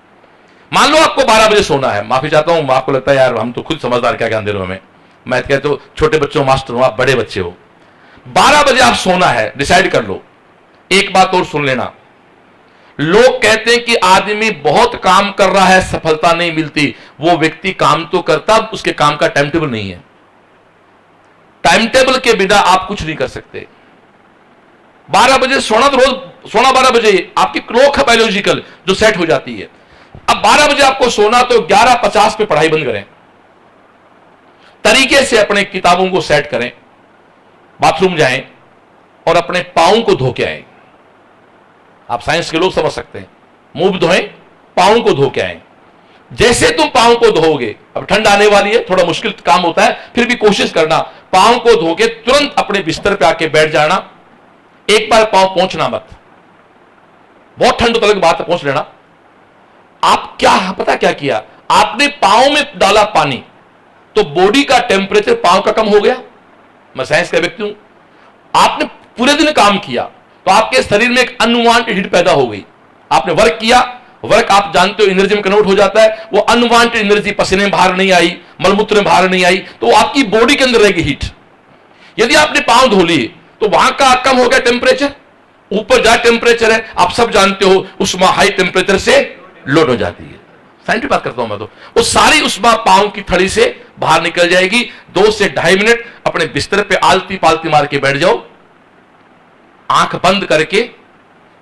मान लो आपको 12 बजे सोना है, माफी चाहता हूं, आपको लगता है यार हम तो खुद समझदार, क्या ज्ञान दे रहे हो हमें। मैं कहता हूं छोटे बच्चों मास्टर हो, आप बड़े बच्चे हो। 12 बजे आप सोना है, डिसाइड कर लो। एक बात और सुन लेना, लोग कहते हैं कि आदमी बहुत काम कर रहा है, सफलता नहीं मिलती। वो व्यक्ति काम तो करता, उसके काम का टाइम टेबल नहीं है। टाइम टेबल के बिना आप कुछ नहीं कर सकते। 12 बजे सोना, तो रोज सोना 12 बजे, आपकी क्लॉक है बायोलॉजिकल जो सेट हो जाती है। अब 12 बजे आपको सोना, तो 11:50 पे पढ़ाई बंद करें, तरीके से अपने किताबों को सेट करें, बाथरूम जाएं और अपने पांव को धो के आएं। आप साइंस के लोग समझ सकते हैं, मुंह धोएं, पांव को धो के आएं। जैसे तुम पांव को धोओगे, अब ठंड आने वाली है, थोड़ा मुश्किल काम होता है, फिर भी कोशिश करना, पांव को धो के तुरंत अपने बिस्तर पे आके बैठ जाना। एक बार पांव पहुंचना मत, बहुत ठंड तक बात पहुंच लेना। आप पता क्या किया, आपने पांव में डाला पानी, तो बॉडी का टेम्परेचर पांव का कम हो गया। मैं साइंस का व्यक्ति हूं। आपने पूरे दिन काम किया, तो आपके शरीर में एक अनवांटेड हीट पैदा हो गई। आपने वर्क किया, वर्क आप जानते हो एनर्जी में कन्वर्ट हो जाता है। वो अनवांटेड एनर्जी पसीने में बाहर नहीं आई, मलमूत्र में बाहर नहीं आई, तो आपकी बॉडी के अंदर रहेगी हीट। यदि आपने पांव धो लिए, तो वहां का कम हो गया टेम्परेचर, ऊपर जा टेम्परेचर है, आप सब जानते हो, उष्मा हाई टेम्परेचर से लोड हो जाती है। साइंटिफिक बात करता हूं मैं, तो वो सारी उष्मा पांव की थड़ी से बाहर निकल जाएगी। 2 से 2.5 मिनट अपने बिस्तर पे आलती पालती मार के बैठ जाओ, आंख बंद करके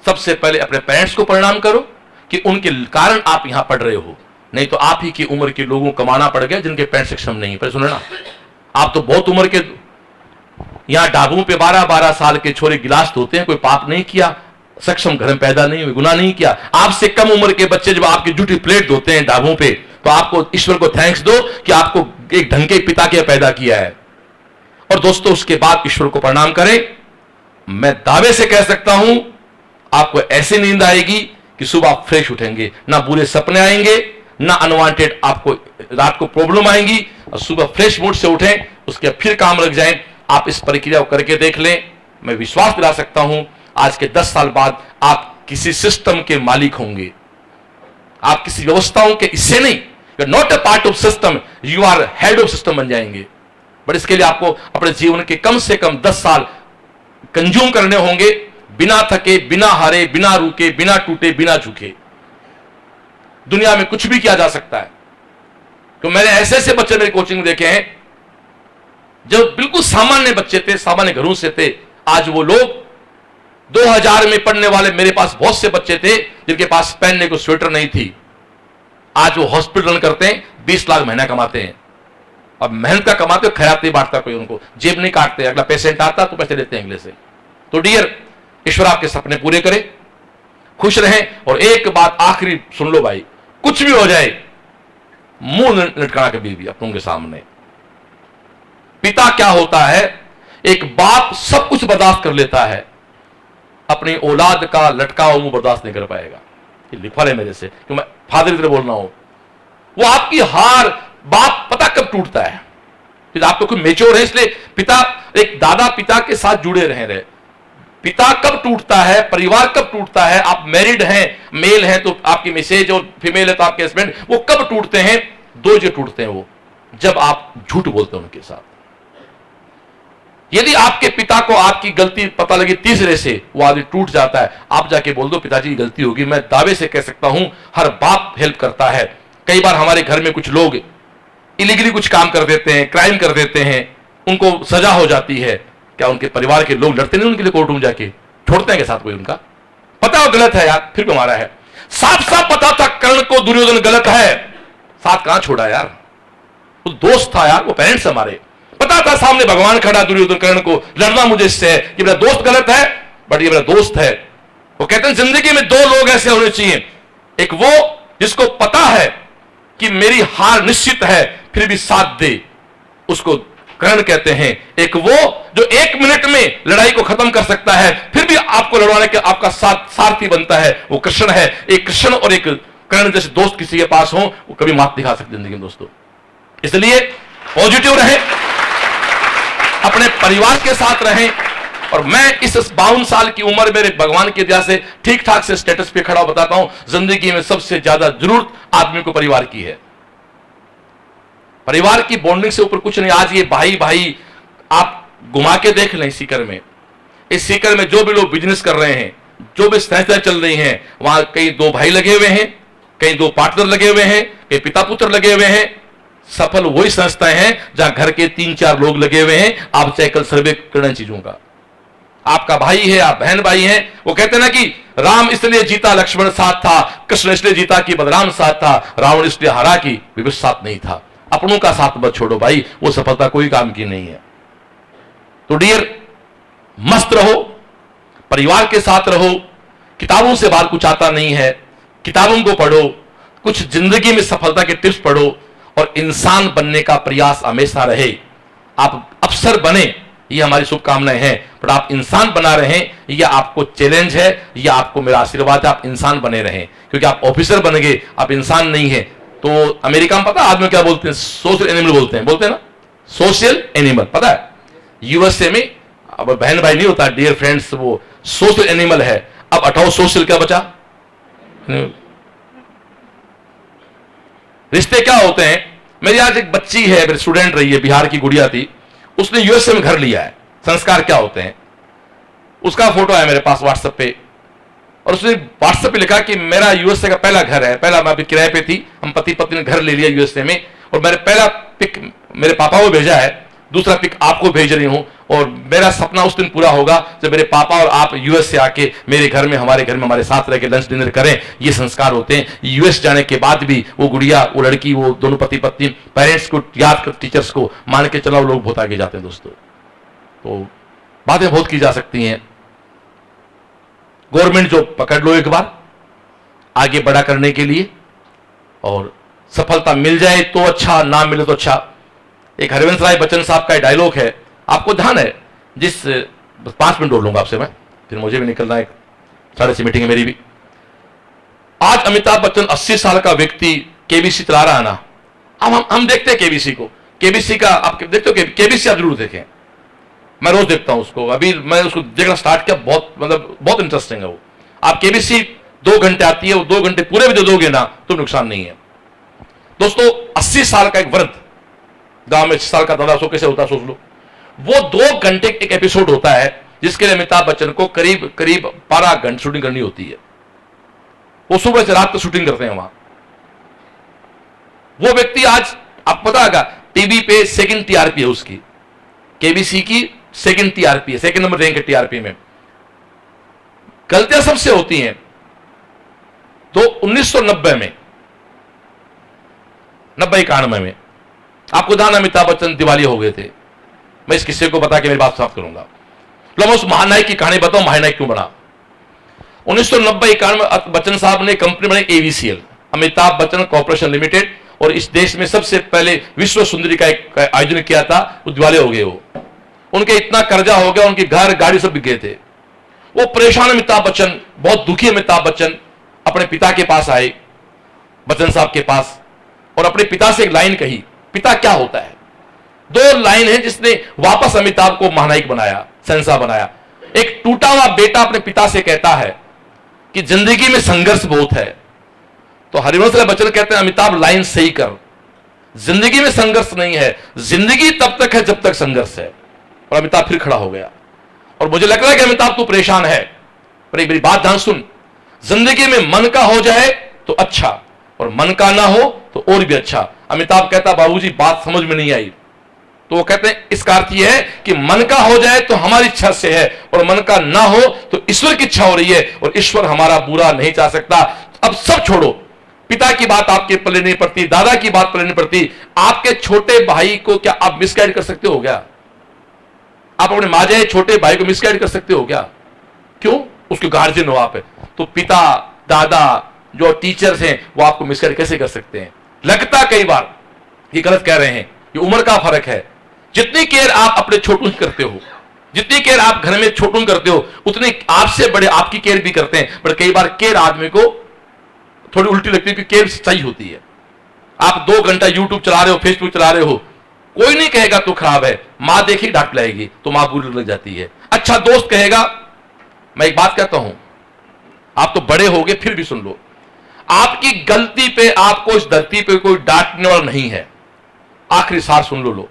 सबसे पहले अपने पेरेंट्स को प्रणाम करो कि उनके कारण आप यहां पढ़ रहे हो, नहीं तो आप ही की उम्र के लोगों को कमाना पड़ गया जिनके पेरेंट्स सक्षम नहीं। पर सुनो ना, आप तो बहुत उम्र के, यहां ढाबों पे 12-12 साल के छोरे गिलास धोते हैं, कोई पाप नहीं किया, सक्षम घर में पैदा नहीं हुए, गुनाह नहीं किया। आपसे कम उम्र के बच्चे जब आपकी जूठी प्लेट धोते हैं ढाबों पे, तो आपको ईश्वर को थैंक्स दो कि आपको एक ढंग के पिता के पैदा किया है। और दोस्तों, उसके बाद ईश्वर को प्रणाम करें। मैं दावे से कह सकता हूं, आपको ऐसी नींद आएगी कि सुबह आप फ्रेश उठेंगे, ना बुरे सपने आएंगे, ना अनवांटेड आपको रात को प्रॉब्लम आएंगी, और सुबह फ्रेश मूड से उठें, उसके बाद फिर काम लग जाएं। आप इस प्रक्रिया को करके देख लें। मैं विश्वास दिला सकता हूं, आज के 10 साल बाद आप किसी सिस्टम के मालिक होंगे। आप किसी व्यवस्थाओं के हिस्से नहीं, you are not a part of system, you are head of system बन जाएंगे। बट इसके लिए आपको अपने जीवन के कम से कम 10 साल कंज्यूम करने होंगे, बिना थके, बिना हारे, बिना रुके, बिना टूटे, बिना झुके। दुनिया में कुछ भी किया जा सकता है। तो मैंने ऐसे ऐसे बच्चे मेरे कोचिंग में देखे हैं जो बिल्कुल सामान्य बच्चे थे, सामान्य घरों से थे, आज वो लोग 2000 में पढ़ने वाले, मेरे पास बहुत से बच्चे थे जिनके पास पहनने को स्वेटर नहीं थी, आज वो हॉस्पिटल रन करते हैं, 20 लाख महीना कमाते हैं। अब मेहनत का कमाते हो, खैरात नहीं बांटता कोई, उनको जेब नहीं काटते, अगला पेशेंट आता तो पैसे देते हैं अगले से। तो डियर, ईश्वर आपके सपने पूरे करे, खुश रहें। और एक बात आखिरी सुन लो भाई, कुछ भी हो जाए, मुंह लटकाना कभी भी अपनों के सामने। पिता क्या होता है, एक बाप सब कुछ बर्दाश्त कर लेता है, अपनी औलाद का लटकावा मुंह बर्दाश्त नहीं कर पाएगा। ये लिखा है मेरे से, कि मैं फादर की तरह बोल रहा हूं। वो आपकी हार, बाप पता कब टूटता है, आप तो कोई मेच्योर है, इसलिए पिता, एक दादा पिता के साथ जुड़े रहे। पिता कब टूटता है, परिवार कब टूटता है, आप मैरिड हैं, मेल हैं तो आपकी मिसेज, और फीमेल है तो आपके हस्बैंड, वो कब टूटते हैं? 2 जो टूटते हैं वो जब आप झूठ बोलते हैं उनके साथ। यदि आपके पिता को आपकी गलती पता लगी तीसरे से, वो आदमी टूट जाता है। आप जाके बोल दो पिताजी की गलती होगी। मैं दावे से कह सकता हूं, हर बाप हेल्प करता है। कई बार हमारे घर में कुछ लोग इलीगली कुछ काम कर देते हैं, क्राइम कर देते हैं, उनको सजा हो जाती है। क्या उनके परिवार के लोग लड़ते नहीं उनके लिए कोर्ट में जाके? छोड़ते हैं के साथ कोई उनका? पता हो गलत है यार, फिर क्यों मारा है? साफ साफ पता था कर्ण को दुर्योधन गलत है, साथ कहां छोड़ा यार? वो दोस्त था यार, वो पेरेंट्स हमारे, पता था सामने भगवान खड़ा, दुर्योधन कर्ण को लड़ना मुझे इससे है, ये मेरा दोस्त गलत है बट ये मेरा दोस्त है। वो कहते हैं जिंदगी में 2 लोग ऐसे होने चाहिए, एक वो जिसको पता है कि मेरी हार निश्चित है फिर भी साथ दे, उसको कर्ण कहते हैं। एक वो जो 1 मिनट में लड़ाई को खत्म कर सकता है फिर भी आपको लड़वाने के आपका साथ सारथी बनता है, वो कृष्ण है। एक कृष्ण और एक कर्ण जैसे दोस्त किसी के पास हो, वो कभी मात दिखा सकते जिंदगी में दोस्तों। इसलिए पॉजिटिव रहें, अपने परिवार के साथ रहें। और मैं इस 52 साल की उम्र मेरे भगवान की दया से ठीक ठाक से स्टेटस पे खड़ा बताता हूं, जिंदगी में सबसे ज्यादा जरूरत आदमी को परिवार की है। परिवार की बॉन्डिंग से ऊपर कुछ नहीं। आज ये भाई भाई आप घुमा के देख लें सीकर में, इस सीकर में जो भी लोग बिजनेस कर रहे हैं, जो भी संस्थाएं चल रही हैं, वहां कई 2 भाई लगे हुए हैं, कई 2 पार्टनर लगे हुए हैं, कई पिता पुत्र लगे हुए हैं। सफल वही संस्थाएं हैं जहां घर के 3-4 लोग लगे हुए हैं। आप चाहे कल सर्वे करना चीजों का, आपका भाई है, आप बहन भाई हैं। वो कहते हैं ना कि राम इसलिए जीता लक्ष्मण साथ था, कृष्ण इसलिए जीता कि बलराम साथ था, रावण इसलिए हारा कि विभीषण साथ नहीं था। अपनों का साथ मत छोड़ो भाई, वो सफलता कोई काम की नहीं है। तो डियर, मस्त रहो, परिवार के साथ रहो, किताबों से बाहर कुछ आता नहीं है, किताबों को पढ़ो, कुछ जिंदगी में सफलता के टिप्स पढ़ो और इंसान बनने का प्रयास हमेशा रहे। आप अफसर बने, ये हमारी शुभकामनाएं हैं, पर आप इंसान बना रहें, यह आपको चैलेंज है, यह आपको मेरा आशीर्वाद है। आप इंसान बने रहें, क्योंकि आप ऑफिसर बन गए, आप इंसान नहीं है। तो अमेरिका में पता है आदमी क्या बोलते हैं? सोशल एनिमल बोलते हैं ना, सोशल एनिमल। पता है यूएसए में, अब बहन भाई नहीं होता, डियर फ्रेंड्स, वो सोशल एनिमल है। अब हटाओ सोशल, क्या बचा? रिश्ते क्या होते हैं? मेरी आज एक बच्ची है, मेरी स्टूडेंट रही है, बिहार की गुड़िया थी, उसने यूएसए में घर लिया है। संस्कार क्या होते हैं, उसका फोटो है मेरे पास व्हाट्सएप पे, और उसने व्हाट्सएप पे लिखा कि मेरा यूएसए का पहला घर है। पहला मैं अभी किराए पे थी, हम पति पत्नी ने घर ले लिया यूएसए में, और मेरे पहला पिक मेरे पापा को भेजा है, दूसरा पिक आपको भेज रही हूं। और मेरा सपना उस दिन पूरा होगा जब मेरे पापा और आप यूएस से आके मेरे घर में, हमारे घर में हमारे साथ रह के लंच डिनर करें। ये संस्कार होते हैं। यूएस जाने के बाद भी वो गुड़िया, वो लड़की, वो दोनों पति पत्नी पेरेंट्स को याद कर, टीचर्स को मान के चलाओ, लोग बहुत आगे जाते हैं दोस्तों। तो बातें बहुत की जा सकती हैं। गवर्नमेंट जॉब पकड़ लो एक बार आगे बड़ा करने के लिए, और सफलता मिल जाए तो अच्छा, ना मिले तो अच्छा। एक हरिवंश राय बच्चन साहब का डायलॉग है, आपको ध्यान है? 5 मिनट और लूंगा आपसे मैं, फिर मुझे भी निकलना है, 6:30 मीटिंग है मेरी भी। आज अमिताभ बच्चन 80 साल का व्यक्ति केबीसी चला रहा है ना। अब हम देखते हैं केबीसी को, केबीसी का आप देखते हो? केबीसी आप जरूर देखें, मैं रोज देखता हूं उसको। अभी मैं उसको देखना स्टार्ट किया, बहुत इंटरेस्टिंग है वो। आप केबीसी 2 घंटे आती है, वो 2 घंटे पूरे भी दे दोगे ना तो नुकसान नहीं है दोस्तों। 80 साल का एक वृद्ध, गांव में 80 साल का दादा, सो कैसे होता सोच लो। वो 2 घंटे एक एपिसोड होता है, जिसके लिए अमिताभ बच्चन को करीब 12 घंटे शूटिंग करनी होती है। वो सुबह से रात तक शूटिंग करते हैं वहां। वो व्यक्ति आज, आप पता होगा, टीवी पे 2nd टीआरपी है उसकी, केबीसी की 2nd टीआरपी है, 2nd नंबर रैंक है टीआरपी में। गलतियां सबसे होती हैं। तो 1990 में, 91 में, आपको ध्यान, अमिताभ बच्चन दिवाली हो गए थे। मैं इस किस्से को बता के मेरी बात समाप्त करूंगा। लो मैं उस महानायक की कहानी बताऊं, महानायक क्यों बना। 1990-91 में बच्चन साहब ने कंपनी बनाई एवीसीएल, अमिताभ बच्चन कॉर्पोरेशन लिमिटेड, और इस देश में सबसे पहले विश्व सुंदरी का एक आयोजन किया था। वो दिवाले हो गए, वो उनके इतना कर्जा हो गया, उनके घर गाड़ी सब बिक गए थे। वो परेशान अमिताभ बच्चन, बहुत दुखी अमिताभ बच्चन अपने पिता के पास आए, बच्चन साहब के पास, और अपने पिता से एक लाइन कही। पिता क्या होता है? 2 लाइन है जिसने वापस अमिताभ को महानायक बनाया, शहंशाह बनाया। एक टूटा हुआ बेटा अपने पिता से कहता है कि जिंदगी में संघर्ष बहुत है। तो हरिवंश राय बच्चन कहते हैं, अमिताभ लाइन सही कर, जिंदगी में संघर्ष नहीं है, जिंदगी तब तक है जब तक संघर्ष है। और अमिताभ फिर खड़ा हो गया। और मुझे लग रहा है कि अमिताभ तू परेशान है, पर एक मेरी बात ध्यान सुन, जिंदगी में मन का हो जाए तो अच्छा, और मन का ना हो तो और भी अच्छा। अमिताभ कहता, बाबूजी बात समझ में नहीं आई। तो वो कहते हैं, इसका अर्थ यह है कि मन का हो जाए तो हमारी इच्छा से है, और मन का ना हो तो ईश्वर की इच्छा हो रही है, और ईश्वर हमारा बुरा नहीं चाह सकता। अब सब छोड़ो, पिता की बात आपके पल्ले नहीं पड़ती, दादा की बात पल्ले नहीं पड़ती। आपके छोटे भाई को क्या आप मिसगाइड कर सकते हो क्या? आप अपने माजे छोटे भाई को मिसगाइड कर सकते हो क्या? क्यों? उसके गार्जियन हो आप। तो पिता, दादा, जो टीचर्स हैं, वो आपको मिसगाइड कैसे कर सकते हैं? लगता कई बार ये गलत कह रहे हैं, ये उम्र का फर्क है। जितनी केयर आप अपने छोटों की करते हो, जितनी केयर आप घर में छोटों करते हो, उतनी आपसे बड़े आपकी केयर भी करते हैं। पर कई बार केयर आदमी को थोड़ी उल्टी लगती है, क्योंकि केवल सच्चाई होती है। आप 2 घंटा यूट्यूब चला रहे हो, फेसबुक चला रहे हो, कोई नहीं कहेगा तू खराब है, मां देखी डांट लाएगी तो मां बुरी लग जाती है। अच्छा दोस्त कहेगा, मैं एक बात कहता हूं, आप तो बड़े हो गए फिर भी सुन लो, आपकी गलती पे आपको इस धरती पे कोई डांटने वाला नहीं है। आखिरी सार सुन लो,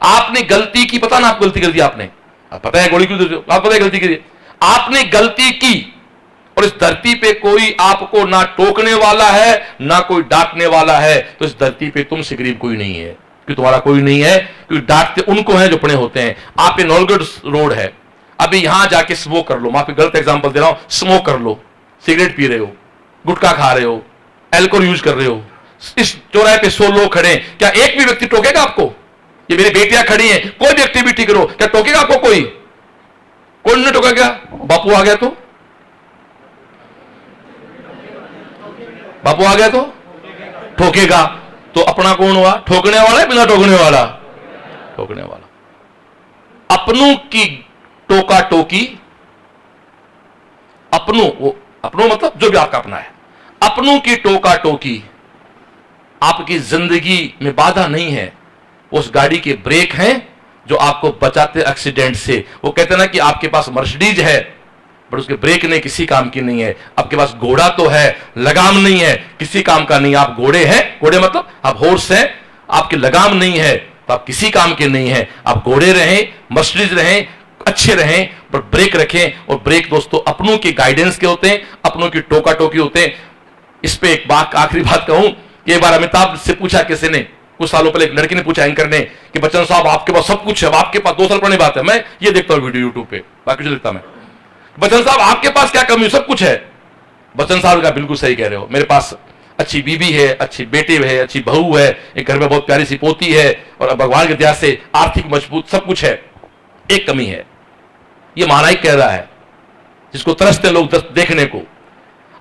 आपने गलती की, पता ना आप गलती कर दी आपने, पता है गोली क्यों, आप पता है गलती की, आपने गलती की और इस धरती पे कोई आपको ना टोकने वाला है ना कोई डांटने वाला है, तो इस धरती पे तुमसे गरीब कोई नहीं है, कि तुम्हारा कोई नहीं है, क्योंकि डांटते उनको है जो अपने होते हैं। आप पे नौलगढ़ रोड है, अभी यहां जाके स्मोक कर लो, मैं आपको गलत एग्जांपल दे रहा हूं, स्मोक कर लो, सिगरेट पी रहे हो, गुटखा खा रहे हो, एल्कोहल यूज कर रहे हो, इस चौराहे पे 100 लोग खड़े हैं, क्या एक भी व्यक्ति टोकेगा आपको? ये मेरी बेटियां खड़ी हैं, कोई भी एक्टिविटी करो, क्या टोकेगा आपको कोई? कौन नहीं टोकेगा? बापू आ गया तो, बापू आ गया तो ठोकेगा। तो अपना कौन हुआ? ठोकने वाला है बिना टोकने वाला? ठोकने वाला। अपनों की टोका टोकी, अपनों मतलब जो भी आपका अपना है, अपनों की टोका टोकी आपकी जिंदगी में बाधा नहीं है, उस गाड़ी के ब्रेक हैं जो आपको बचाते एक्सीडेंट से। वो कहते हैं ना कि आपके पास मर्सिडीज है बट उसके ब्रेक नहीं, किसी काम की नहीं है। आपके पास घोड़ा तो है, लगाम नहीं है, किसी काम का नहीं। आप घोड़े हैं, घोड़े मतलब आप हॉर्स हैं, आपकी लगाम नहीं है तो आप किसी काम के नहीं है। आप घोड़े रहें, मर्सिडीज रहें, अच्छे रहें, पर ब्रेक रखें। और ब्रेक दोस्तों अपनों के गाइडेंस के होते हैं, अपनों की टोका टोकी होते हैं। इस पे एक बात, आखिरी बात कहूं कि एक बार अमिताभ से पूछा किसी ने, कुछ सालों पहले एक लड़की ने पूछा एंकर ने कि बच्चन साहब आपके पास सब कुछ है, आपके पास 2 साल पुरानी बात है, मैं ये देखता हूं वीडियो यूट्यूब पे, बाकी जो देखता मैं, बच्चन साहब आपके पास क्या कमी है? सब कुछ है। बच्चन साहब का बिल्कुल सही कह रहे हो, मेरे पास अच्छी बीबी है, अच्छी बेटे है, अच्छी बहू है, एक घर में बहुत प्यारी सी पोती है, और भगवान के दया से आर्थिक मजबूत सब कुछ है। एक कमी है, ये महानायक कह रहा है, जिसको तरसते लोग देखने को।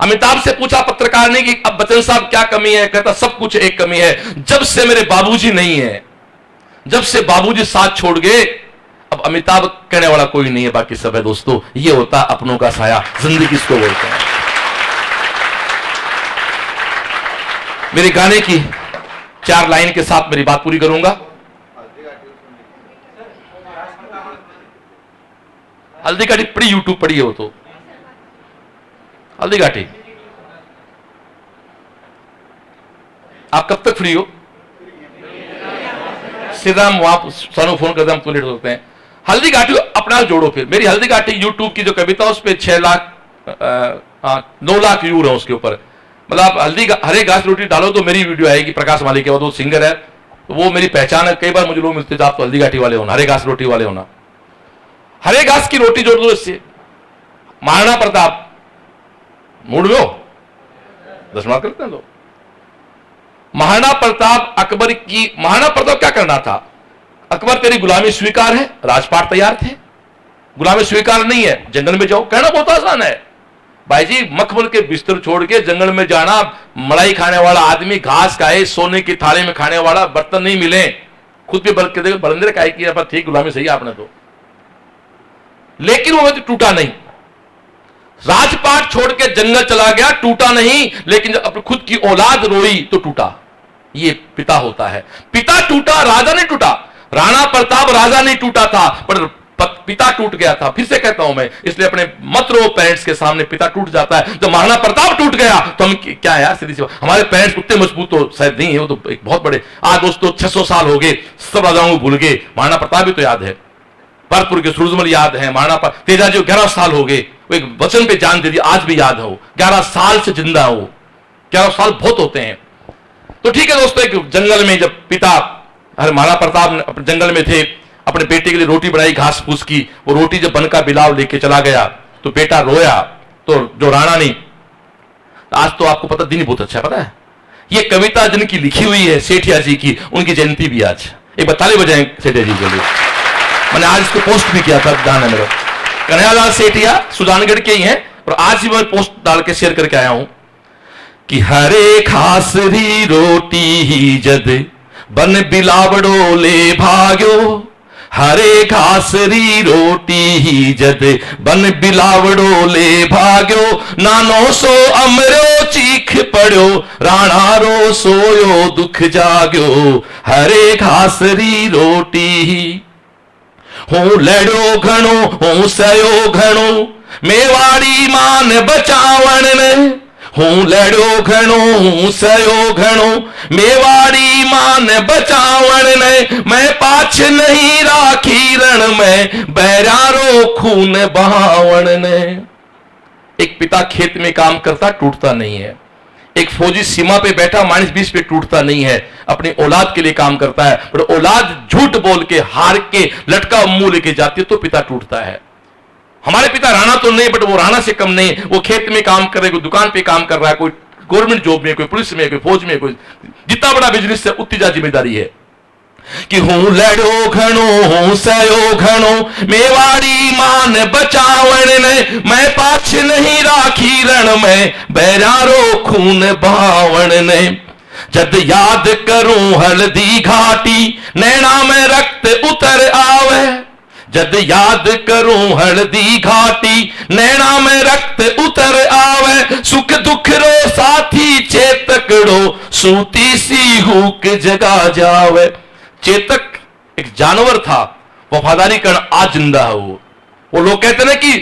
अमिताभ से पूछा पत्रकार ने कि अब बच्चन साहब क्या कमी है? कहता सब कुछ, एक कमी है, जब से मेरे बाबूजी नहीं है, जब से बाबूजी साथ छोड़ गए, अब अमिताभ कहने वाला कोई नहीं है, बाकी सब है। दोस्तों ये होता अपनों का साया, जिंदगी इसको बोलते हैं। मेरे गाने की 4 लाइन के साथ मेरी बात पूरी करूंगा। हल्दी घाटी पड़ी, यूट्यूब पड़ी है वो तो, हल्दी घाटी। आप कब तक फ्री हो? श्रीराम वहां सानू फोन करते हम तो लेट होते हैं। हल्दी घाटी अपना जोड़ो फिर। मेरी हल्दी घाटी यूट्यूब की जो कविता उस पर 6 लाख 9 लाख व्यू है उसके ऊपर। मतलब आप हरे घास रोटी डालो तो मेरी वीडियो आएगी। प्रकाश मालिक के बाद वो सिंगर है, तो वो मेरी पहचान है। कई बार मुझे लोग मिलते थे, आप तो हल्दी घाटी वाले होना, हरे घास रोटी वाले होना। हरे घास की रोटी जोड़ दो इससे। महाराणा प्रताप मूड में हो, 10 मिनट करते हैं तो। महाराणा प्रताप अकबर की, महाराणा प्रताप क्या करना था? अकबर तेरी गुलामी स्वीकार है, राजपाट तैयार थे। गुलामी स्वीकार नहीं है, जंगल में जाओ। कहना बहुत आसान है भाई जी, मखमल के बिस्तर छोड़ के जंगल में जाना। मलाई खाने वाला आदमी घास खाए, सोने की थाली में खाने वाला, बर्तन नहीं मिले, खुद भी बल्कि देखो बरंदे का किया, ठीक गुलामी सही आपने तो। लेकिन वो टूटा नहीं, राजपाट छोड़ के जंगल चला गया, टूटा नहीं। लेकिन जब अपनी खुद की औलाद रोई तो टूटा। ये पिता होता है। पिता टूटा, राजा नहीं टूटा। राणा प्रताप राजा नहीं टूटा था, पर पिता टूट गया था। फिर से कहता हूं मैं, इसलिए अपने मत रो पेरेंट्स के सामने, पिता टूट जाता है। जब महाराणा प्रताप टूट गया तो हम क्या है यार, सीधी सी बात, हमारे पेरेंट्स उतने मजबूत तो शायद नहीं है, वो तो एक बहुत बड़े। आज दोस्तों 600 साल हो गए, सब राजाओं को भूल गए। महाराणा प्रताप भी तो याद है, भरतपुर के सूरजमल याद है, महाराणा तेजाजी 11 साल हो गए, वो एक वचन पे जान दे दी, आज भी याद हो। 11 साल से जिंदा हो, 11 साल बहुत होते हैं। तो ठीक है दोस्तों, एक जंगल में जब पिता महाराणा प्रताप जंगल में थे, अपने बेटे के लिए रोटी बनाई घास फूस की। वो रोटी जब बनका बिलाव लेके चला गया तो बेटा रोया। तो जो राणा ने, आज तो आपको पता, दिन ही बहुत अच्छा पता है। ये कविता जिनकी लिखी हुई है सेठिया जी की, उनकी जयंती भी आज। एक बार ताली बजाएं सेठिया जी के लिए। मैंने आज इसको पोस्ट भी किया था, ध्यान है मेरा। कन्हैयालाल सेठिया सुजानगढ़ के ही हैं, और आज ही मैं पोस्ट डाल के शेयर करके आया हूं कि हरे खास री रोटी ही जद बन बिलावड़ो ले भाग्यो, हरे घासरी रोटी ही जद बन बिलावड़ो ले भाग्यो, नानो सो अमरो चीख पड़ो, राणा रो सोयो दुख जाग्यो। हरे घासरी रोटी ही हूं लड़ो घणो हूं सयो घणो, मेवाड़ी मान बचावण ने। हूं लड़ो घणो हूं सयो घणो, मेवाड़ी मान बचावण ने। मैं पाछ नहीं राखी रण में, बैरारो खून बहावण ने। एक पिता खेत में काम करता टूटता नहीं है, एक फौजी सीमा पे बैठा -20 पे टूटता नहीं है, अपनी औलाद के लिए काम करता है। पर औलाद झूठ बोल के हार के लटका मुंह लेके जाती है तो पिता टूटता है। हमारे पिता राणा तो नहीं, बट वो राणा से कम नहीं। वो खेत में काम कर रहे हैं, कोई दुकान पे काम कर रहा है, कोई गवर्नमेंट जॉब में, कोई पुलिस में, कोई फौज में, कोई जितना बड़ा बिजनेस है उतनी ज्यादा जिम्मेदारी है। कि हूं लड़ो घणो हूं सयो घणो, मेवाड़ी मान बचावण ने। मैं पाछ नहीं राखी रण में, बैरारो खून बहावण ने। जद याद करूं हल्दी घाटी, नैना में रक्त उतर आवे। जद याद करूं हल्दी घाटी, नैना में रक्त उतर आवे। सुख दुख रो साथी चेतकड़ो, सूती सी हुक जगा जावे। चेतक एक जानवर था, वफादारी करण आज जिंदा है। वो लोग कहते हैं कि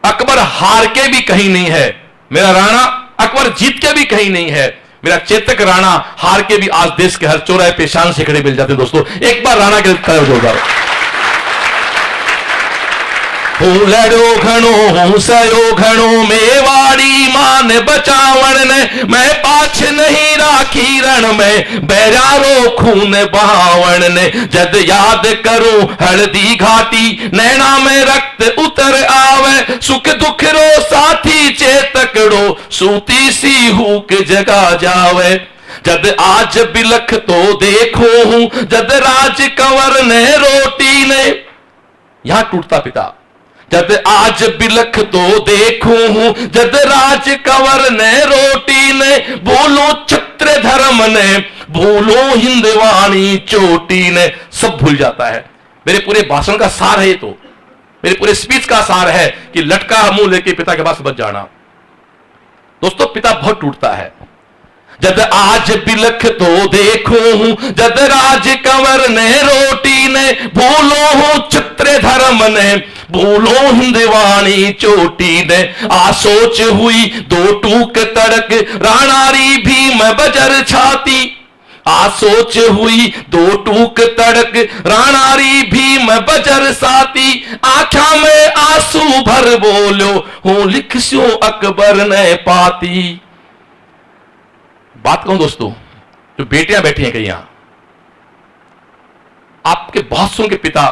अकबर हार के भी कहीं नहीं है, मेरा राणा अकबर जीत के भी कहीं नहीं है, मेरा चेतक राणा हार के भी आज देश के हर चौराहे पे शान से खड़े मिल जाते। दोस्तों एक बार राणा के खड़े हो जाओ। हूं लड़ो घणो हूं सयो घणो, मेवाड़ी मान बचावण ने। मैं पाछ नहीं राखी रण में, बैरारो खून बहावण ने। जद याद करूं हल्दी घाटी, नैना में रक्त उतर आवे। सुख दुख रो साथी चेतकड़ो, सूती सी हुक जगा जावे। जद आज बिलख तो देखो हूं, जद राज कंवर ने रोटी ने। यहां टूटता पिता। जद आज बिलख तो देखूं हूं, जद राज कंवर ने रोटी ने। बोलो छत्र धर्म ने, भूलो हिंदवाणी चोटी ने। सब भूल जाता है। मेरे पूरे भाषण का सार है, तो मेरे पूरे स्पीच का सार है कि लटका मुंह लेके पिता के पास बच जाना। दोस्तों पिता बहुत टूटता है। जद आज बिलख तो देखूं हूं, जद राज कंवर ने रोटी ने। भूलो हूं छत्र धर्म ने, भूलो हिंदवाणी चोटी ने। आ सोच हुई दो टूक तड़क, राणारी भीम बजर छाती। आ सोच हुई दो टूक तड़क, राणारी भीम बजर साती। आंखा में आंसू भर बोलो, हूं लिखस्यो अकबर ने पाती। बात कहूं दोस्तों, जो बेटियां बैठी हैं कहीं यहां, आपके बहुत सौ के पिता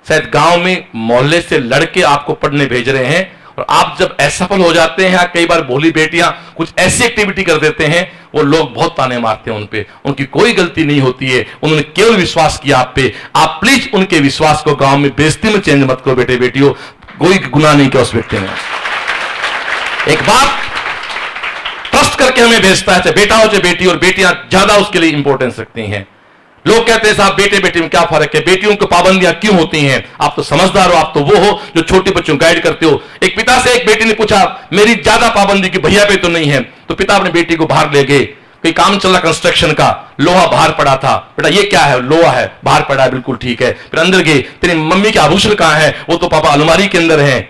शायद गांव में मोहल्ले से लड़के आपको पढ़ने भेज रहे हैं, और आप जब असफल हो जाते हैं, कई बार भोली बेटियां कुछ ऐसी एक्टिविटी कर देते हैं, वो लोग बहुत ताने मारते हैं उन पे। उनकी कोई गलती नहीं होती है, उन्होंने केवल विश्वास किया आप पे। आप प्लीज उनके विश्वास को गांव में बेइज्जती में चेंज मत करो बेटे बेटियों। कोई गुनाह नहीं किया उस व्यक्ति ने। एक बाप ट्रस्ट करके हमें भेजता है, चाहे बेटा हो चाहे बेटी, और बेटियां ज्यादा उसके लिए इंपॉर्टेंस रखती हैं। लोग कहते हैं साहब बेटे बेटी में क्या फर्क है, बेटियों को पाबंदियां क्यों होती हैं? आप तो समझदार हो, आप तो वो हो जो छोटे बच्चों को गाइड करते हो। एक पिता से एक बेटी ने पूछा, मेरी ज्यादा पाबंदी की भैया पे तो नहीं है? तो पिता अपनी बेटी को बाहर ले गए, कोई काम चल रहा कंस्ट्रक्शन का, लोहा बाहर पड़ा था। बेटा ये क्या है? लोहा है, बाहर पड़ा है, बिल्कुल ठीक है। फिर अंदर गए, तेरी मम्मी के आभूषण कहां है? वो तो पापा अलमारी के अंदर है।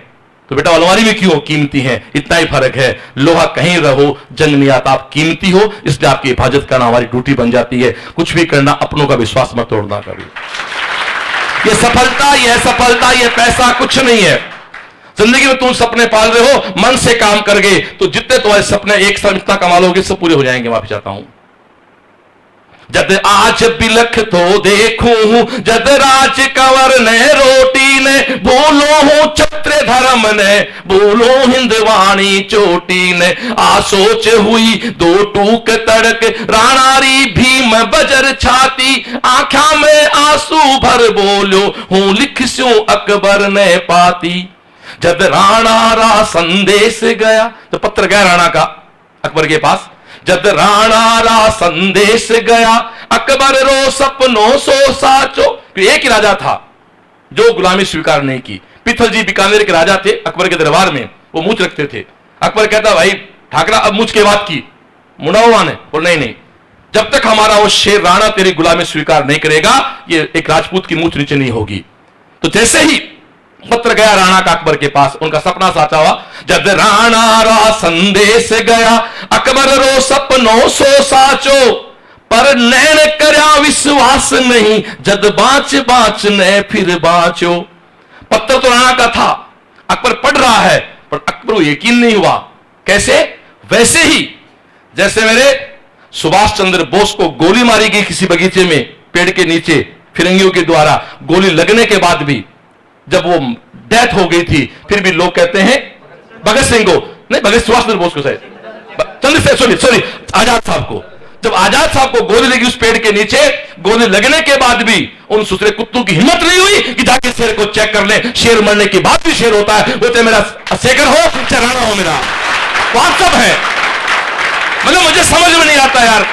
तो बेटा अलमारी में क्यों? कीमती है, इतना ही फर्क है। लोहा कहीं रहो जंग नहीं आता, आप कीमती हो, इसलिए आपकी हिफाजत करना हमारी ड्यूटी बन जाती है। कुछ भी करना, अपनों का विश्वास मत तोड़ना कभी। ये सफलता, ये सफलता, ये पैसा कुछ नहीं है। जिंदगी में तुम सपने पाल रहे हो, मन से काम कर गए तो जितने तुम्हारे सपने एक साथ इतना कमा लोगे सब पूरे हो जाएंगे। माफी चाहता हूं। जद आज बिलख तो देखूं हूं, जद राज कंवर ने रोटी ने। बोलो हूं छत्र धर्म ने, बोलो हिंदवाणी चोटी ने। आ सोच हुई दो टूक तड़क, राणारी भीम बजर छाती। आंखा में आंसू भर बोलो, हूं लिखस्यो अकबर ने पाती। जब राणा रा संदेश गया, तो पत्र गया राणा का अकबर के पास। जब राणा रा संदेश गया, अकबर रो सपनों सो साचो। कि एक ही राजा था जो गुलामी स्वीकार नहीं की। पीथल जी बीकानेर के राजा थे, अकबर के दरबार में वो मूछ रखते थे। अकबर कहता भाई ठाकरा अब मूछ के बात की, मुड़ा हुआ ने, और नहीं नहीं, जब तक हमारा वो शेर राणा तेरी गुलामी स्वीकार नहीं करेगा, ये एक राजपूत की मूछ नीचे नहीं होगी। तो जैसे ही पत्र गया राणा का अकबर के पास, उनका सपना साचा हुआ। जब राणा रा संदेश गया, अकबर रो सपनों सो साचो, पर नैन करया विश्वास नहीं, जद बाँच बाँच ने फिर बाँचो। पत्र तो राणा का था, अकबर पढ़ रहा है, पर अकबर को यकीन नहीं हुआ। कैसे? वैसे ही जैसे मेरे सुभाष चंद्र बोस को गोली मारी गई किसी बगीचे में, पेड़ के नीचे फिरंगियों के द्वारा, गोली लगने के बाद भी जब वो डेथ हो गई थी, फिर भी लोग कहते हैं भगत सिंह को नहीं, भगत सुभाष चंद्र बोस को, सॉरी आजाद साहब को, जब आजाद साहब को गोली लगी उस पेड़ के नीचे, गोली लगने के बाद भी उन दूसरे कुत्तों की हिम्मत नहीं हुई कि जाके शेर को चेक कर ले। शेर मरने के बाद भी शेर होता है, वो चाहे मेरा शेखर हो चाहे राणा हो मेरा, वास्तव है। मतलब मुझे समझ में नहीं आता यार,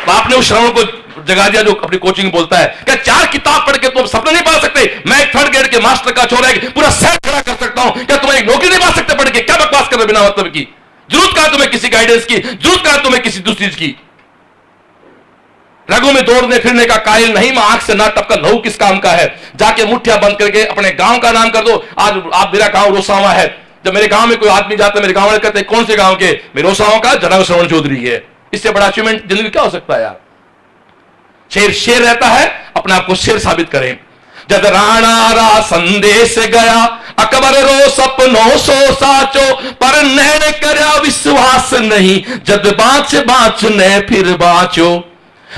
आपने उस श्रवण को जगा दिया जो अपनी कोचिंग बोलता है क्या 4 किताब पढ़ के तुम सपने नहीं पा सकते? मैं एक 3rd ग्रेड के मास्टर का छोरा है, पूरा शहर खड़ा कर सकता हूं, क्या तुम एक नौकरी नहीं पा सकते पढ़ के? क्या बकवास कर रहे बिना मतलब की? जरूरत कहां तुम्हें किसी गाइडेंस की, जरूरत कहां तुम्हें किसी दूसरी चीज की? रगों में दौड़ने फिरने का कायल नहीं, मैं आंख से ना टपका लहू किस काम का है? जाके मुठ्ठियां बंद करके अपने गांव का नाम कर दो। आज आप मेरा गांव रोसावा है, जब मेरे गांव में कोई आदमी जाता है, मेरे गांव वाले कहते हैं कौन से गांव के? मेरे रोसावा का जनाब श्रवण चौधरी है। इससे बड़ा अचीवमेंट जिंदगी क्या हो सकता है यार? शेर शेर रहता है, अपने आप को शेर साबित करें। जब राणा रा संदेश गया, अकबर रो सपनों सो साचो, पर नैन करया विश्वास नहीं, जद बाँच बाँच ने फिर बाँचो।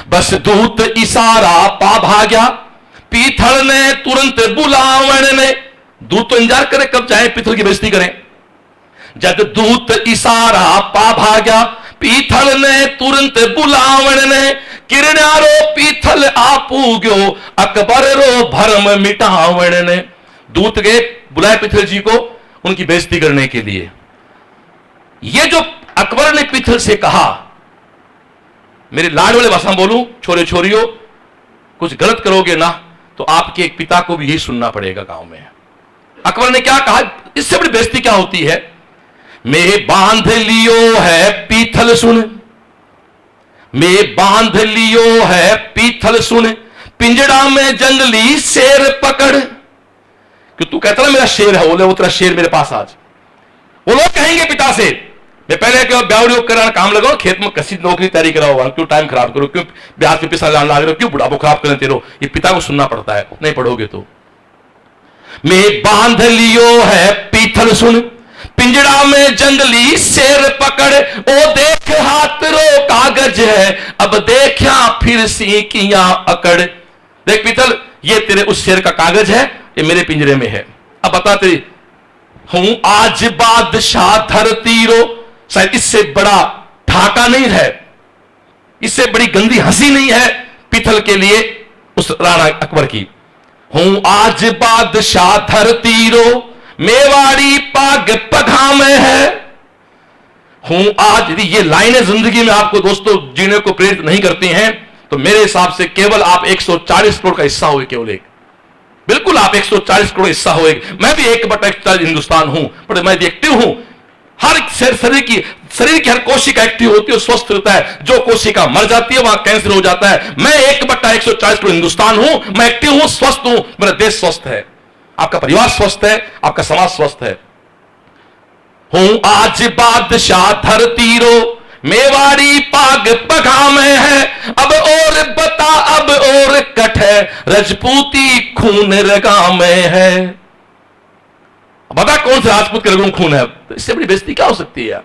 बस दूत इशारा पा भाग्या, पीथल ने तुरंत बुलावण ने। दूत तो इंतजार करे कब चाहे पीथल की बेइज्जती करें। जब दूत इशारा पा भाग्या, पीथल ने तुरंत बुलावण ने। किरणारो पीथल आपू गयो, अकबर रो भरम मिटावण ने। दूत गए बुलाए पीथल जी को उनकी बेइज्जती करने के लिए। ये जो अकबर ने पीथल से कहा, मेरे लाड वाले भाषा में बोलूं, छोरे छोरियों कुछ गलत करोगे ना तो आपके एक पिता को भी यही सुनना पड़ेगा गांव में। अकबर ने क्या कहा, इससे बड़ी बेइज्जती क्या होती है? मैं बांध लियो है पीथल सुन, मैं बांध लियो है पीथल सुन, पिंजड़ा में जंगली शेर पकड़। कि तू कहता ना मेरा शेर है, बोले वो तेरा शेर मेरे पास आज। वो लोग कहेंगे पिता से, मैं पहले ब्याह कराना काम लगाओ, खेत में कसी नौकरी तैयारी कराओ, क्यों टाइम खराब करो, क्यों ब्याज पे पैसा लाने लग, क्यों बुढ़ापो खराब करें तेरो? ये पिता को सुनना पड़ता है, नहीं पढ़ोगे तो। मैं बांध लियो है पीथल सुन, पिंजड़ा में जंगली शेर पकड़, ओ देख हाथ रो कागज है, अब देखा फिर सीखियां अकड़। देख पीथल, ये तेरे उस शेर का कागज है, ये मेरे पिंजरे में है। अब बता तेरी हूं आज बादशाह धरती रो, शायद इससे बड़ा ठाका नहीं है, इससे बड़ी गंदी हंसी नहीं है पीथल के लिए उस राणा अकबर की। हूं आज बादशाह धरती रो, मेवाड़ी पाग पघा में है। हूं आज, यदि ये लाइनें जिंदगी में आपको दोस्तों जीने को प्रेरित नहीं करती हैं, तो मेरे हिसाब से केवल आप 140 करोड़ का हिस्सा हुए, केवल एक, बिल्कुल आप 140 करोड़ हिस्सा हुए। मैं भी 1/140 हिंदुस्तान हूं, पर मैं भी एक्टिव हूं। हर शरीर की हर कोशिका एक्टिव होती है, स्वस्थ रहता है। जो कोशिका मर जाती है वहां कैंसर हो जाता है। मैं 1/140 करोड़ हिंदुस्तान हूं, मैं एक्टिव हूं, स्वस्थ हूं, मेरा देश स्वस्थ है, आपका परिवार स्वस्थ है, आपका समाज स्वस्थ है। हूं आज बादशाह धरती रो, मेवाड़ी पाग पघा में है, अब और बता अब और कट है, रजपूती खून रगा में है। बता कौन से राजपूत के रगों में खून है? तो इससे बड़ी बेइज्जती क्या हो सकती है यार?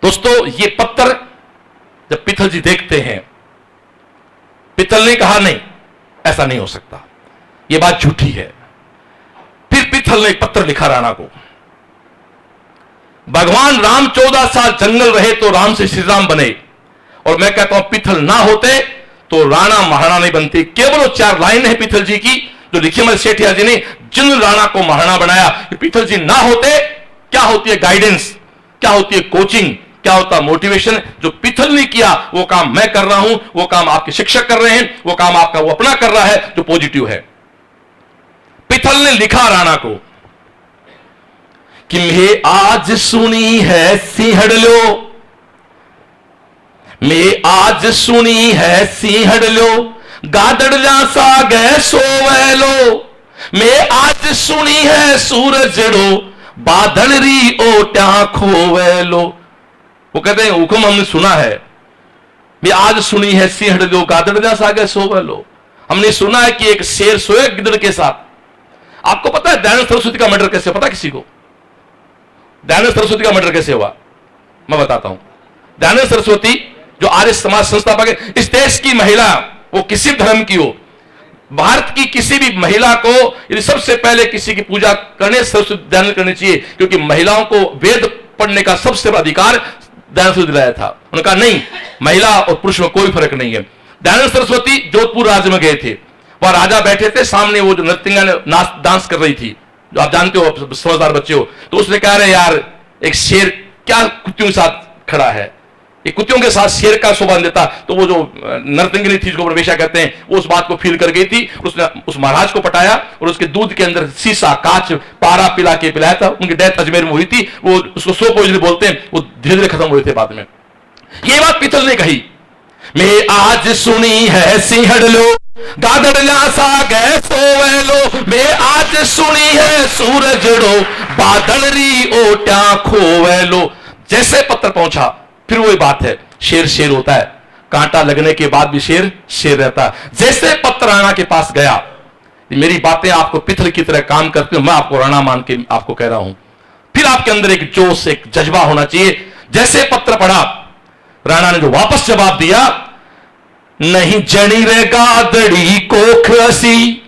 दोस्तों ये पत्थर जब पीथल जी देखते हैं, पीथल ने कहा नहीं ऐसा नहीं हो सकता, ये बात झूठी है। फिर पीथल ने एक पत्र लिखा राणा को, भगवान राम 14 साल जंगल रहे तो राम से श्री राम बने, और मैं कहता हूं पीथल ना होते तो राणा महाराणा नहीं बनती। केवल वो 4 लाइन है पीथल जी की जो लिखी हमारे सेठिया जी ने, जिन राणा को महाराणा बनाया। पीथल जी ना होते क्या होती है गाइडेंस, क्या होती है कोचिंग, क्या होता मोटिवेशन? जो पिथल ने किया वो काम मैं कर रहा हूं, वो काम आपके शिक्षक कर रहे हैं, वो काम आपका वो अपना कर रहा है जो पॉजिटिव है। पिथल ने लिखा राणा को कि मैं आज सुनी है सिंहड़ लो, मैं आज सुनी है सिंहड़ लो, गादड़ सा गए सोवे लो, मैं आज सुनी है सूरजड़ो, बादल री ओट्या खोवे लो। वो कहते हैं हुक्म हमने सुना है, मैं आज सुनी है सिंहड़ लो, गादड़ सा गए सोवे लो। हमने सुना है कि एक शेर सोए गिदड़ के साथ। आपको पता है दयानंद सरस्वती का मर्डर कैसे? पता किसी को दयानंद सरस्वती का मर्डर कैसे हुआ? मैं बताता हूं। दयानंद सरस्वती जो आर्य समाज संस्थापक है, इस देश की महिला वो किसी धर्म की हो, भारत की किसी भी महिला को यदि सबसे पहले किसी की पूजा करने सरस्वती दयानंद करनी चाहिए, क्योंकि महिलाओं को वेद पढ़ने का सबसे बड़ा अधिकार दयानंद सरस्वती दिलाया था। उन्होंने कहा नहीं, महिला और पुरुष में कोई फर्क नहीं है। दयानंद सरस्वती जोधपुर राज्य में गए थे, वह राजा बैठे थे, सामने वो जो नर्तकियां नाच डांस कर रही थी, जो आप जानते हो समझदार बच्चे हो, तो उसने कहा रहे यार एक शेर क्या कुत्तियों के साथ खड़ा है, एक कुत्तियों के साथ शेर का शोभा देता। तो वो जो नर्तंगिनी थी जिसको प्रवेशा कहते हैं, वो उस बात को फील कर गई थी, उसने उस महाराज को पटाया और उसके दूध के अंदर शीशा कांच पारा पिला के पिलाया था। उनकी डेथ अजमेर में हुई थी, वो उसको सो पॉइजन बोलते हैं, वो धीरे धीरे खत्म हुए थे बाद में। ये बात पितल ने कही, मैं आज सुनी है सिंहड़ लो, गादड़ सा गए सोवे लो, मैं आज सुनी है सूरजड़ो, बादल री ओट्या खोवे लो। जैसे पत्र पहुंचा, फिर वही बात है, शेर शेर होता है, कांटा लगने के बाद भी शेर शेर रहता है। जैसे पत्र राणा के पास गया, मेरी बातें आपको पिथल की तरह काम करती हूं, मैं आपको राणा मान के आपको कह रहा हूं, फिर आपके अंदर एक जोश एक जज्बा होना चाहिए। जैसे पत्र पढ़ा, राणा ने जो वापस जवाब दिया, नहीं जनी रे गादड़ी कोख असी,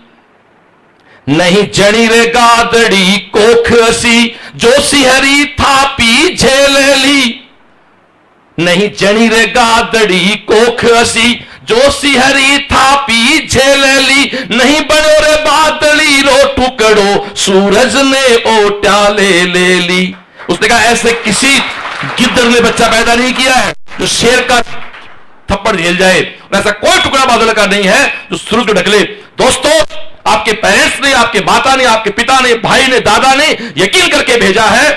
नहीं जनी रे गादड़ी कोख असी, जो सिहरी थापी झेल ली, नहीं जनी रे गादड़ी कोख असी, जो सिहरी थापी झेल ली, नहीं बनो रे बादली रो टुकड़ो, सूरज ने ओट्या ले ली। उसने कहा ऐसे किसी गिद्दड़ ने बच्चा पैदा नहीं किया है जो शेर का थप्पड़ झेल जाए, ऐसा कोई टुकड़ा बादल का नहीं है जो सूरज को ढक ले। दोस्तों, आपके पेरेंट्स ने, आपके माता ने, आपके पिता ने, भाई ने, दादा ने यकीन करके भेजा है,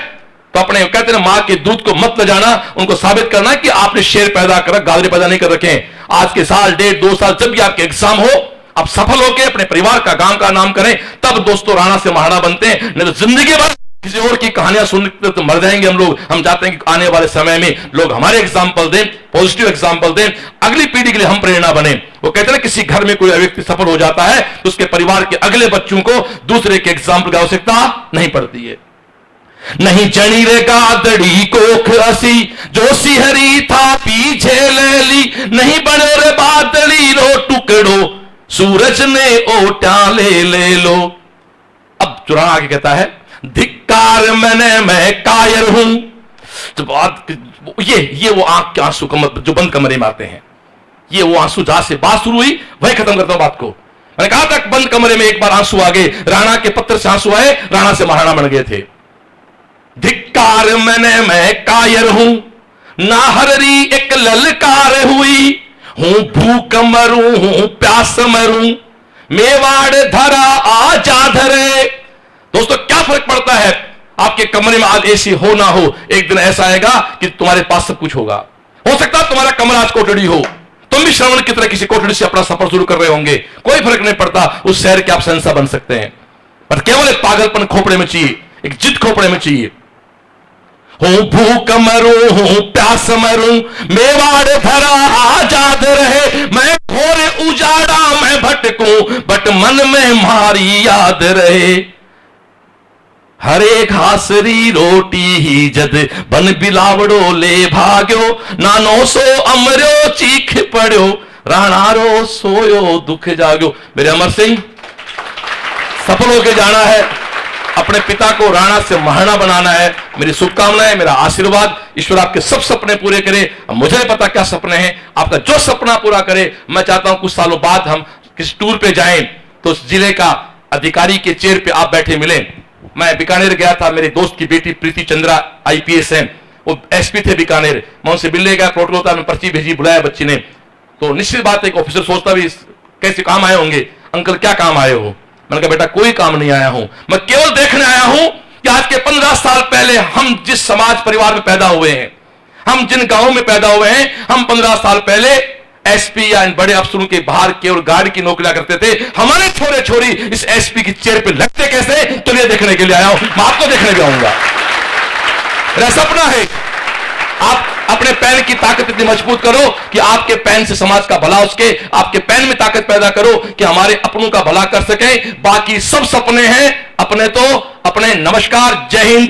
तो अपने कहते हैं मां के दूध को मत ले जाना, उनको साबित करना कि आपने शेर पैदा कर, गादरे पैदा नहीं कर रखे हैं। आज के साल, 1.5-2 साल जब भी आपके एग्जाम हो, आप सफल होकर अपने परिवार का, गांव का नाम करें, तब दोस्तों राणा से महाराणा बनते हैं। नहीं तो जिंदगी भर किसी और की कहानियां सुनकर तो मर जाएंगे हम लोग। हम चाहते हैं कि आने वाले समय में लोग हमारे एग्जाम्पल दें, पॉजिटिव एग्जाम्पल दें, अगली पीढ़ी के लिए हम प्रेरणा बने। वो कहते हैं किसी घर में कोई व्यक्ति सफल हो जाता है तो उसके परिवार के अगले बच्चों को दूसरे के एग्जाम्पल की आवश्यकता नहीं पड़ती है। नहीं जनी रे गादड़ी कोख असी, जो सिहरी था पीछे ले ली, नहीं बनो रे बादली रो टुकड़ो, सूरज ने ओट्या ले लो। अब चुराना आगे कहता है, धिक्कार मैंने मैं कायर हूं। तो बात ये वो आंख के आंसू जो बंद कमरे में आते हैं, ये वो आंसू जहां से बात शुरू हुई वही खत्म करता हूं बात को। मैंने कहा था बंद कमरे में एक बार आंसू आ गए, राणा के पत्र से आंसू आए, राणा से महाराणा बन गए थे। धिक्कार मैंने मैं कायर हूं, नाहररी एक ललकार हुई, हूं भूख मरूं हूं प्यास मरूं, मेवाड़ धरा आजाद रे। दोस्तों, क्या फर्क पड़ता है आपके कमरे में आज एसी हो ना हो, एक दिन ऐसा आएगा कि तुम्हारे पास सब कुछ होगा। हो सकता है तुम्हारा कमरा आज कोठड़ी हो, तुम भी श्रवण की तरह किसी कोठड़ी से अपना सफर शुरू कर रहे होंगे, कोई फर्क नहीं पड़ता, उस शहर के आप शहंशाह बन सकते हैं। पर केवल एक पागलपन खोपड़े में चाहिए, एक जिद खोपड़े में चाहिए। हूं भूख मरूं हूं प्यास मरूं, मेवाड़ धरा आजाद रहे, मैं घोर उजाड़ा मैं भटकूं, बट मन में मारी याद रहे। हरे घासरी रोटी ही जद बन बिलावड़ो ले भाग्यो, नानो सो अमरो चीख पड़ो, राणा रो सोयो दुख जाग्यो। मेरे अमर सिंह, सफल होके जाना है, अपने पिता को राणा से महाराणा बनाना है। मेरी शुभकामनाएं, मेरा आशीर्वाद, ईश्वर आपके सब सपने पूरे करे। मुझे नहीं पता क्या सपने हैं, आपका जो सपना पूरा करे। मैं चाहता हूं कुछ सालों बाद हम किसी टूर पे जाएं तो उस जिले का अधिकारी के चेयर पे आप बैठे मिलें। मैं बीकानेर गया था, मेरे दोस्त की बेटी प्रीति चंद्रा IPS है, वो एसपी थे बीकानेर, मैं उनसे मिलने गया, प्रोटोकॉल था, मैं पर्ची भेजी, बुलाया बच्ची ने, तो निश्चित बात है एक ऑफिसर सोचता भी कैसे काम आए होंगे, अंकल क्या काम आए हो? मैंने कहा बेटा कोई काम नहीं आया हूं, मैं केवल देखने आया हूं कि आज के 15 साल पहले हम जिस समाज परिवार में पैदा हुए हैं, हम जिन गांवों में पैदा हुए हैं, हम 15 साल पहले एसपी या इन बड़े अफसरों के बाहर केवल गार्ड की नौकरियां करते थे, हमारे छोरे छोरी इस एसपी की चेयर पे लगते कैसे, तो ये देखने के लिए आया हूं, मैं आपको देखने भी आऊंगा। मेरा सपना है आप अपने पैन की ताकत इतनी मजबूत करो कि आपके पैन से समाज का भला हो सके, आपके पैन में ताकत पैदा करो कि हमारे अपनों का भला कर सके। बाकी सब सपने हैं अपने, तो अपने। नमस्कार, जय हिंद।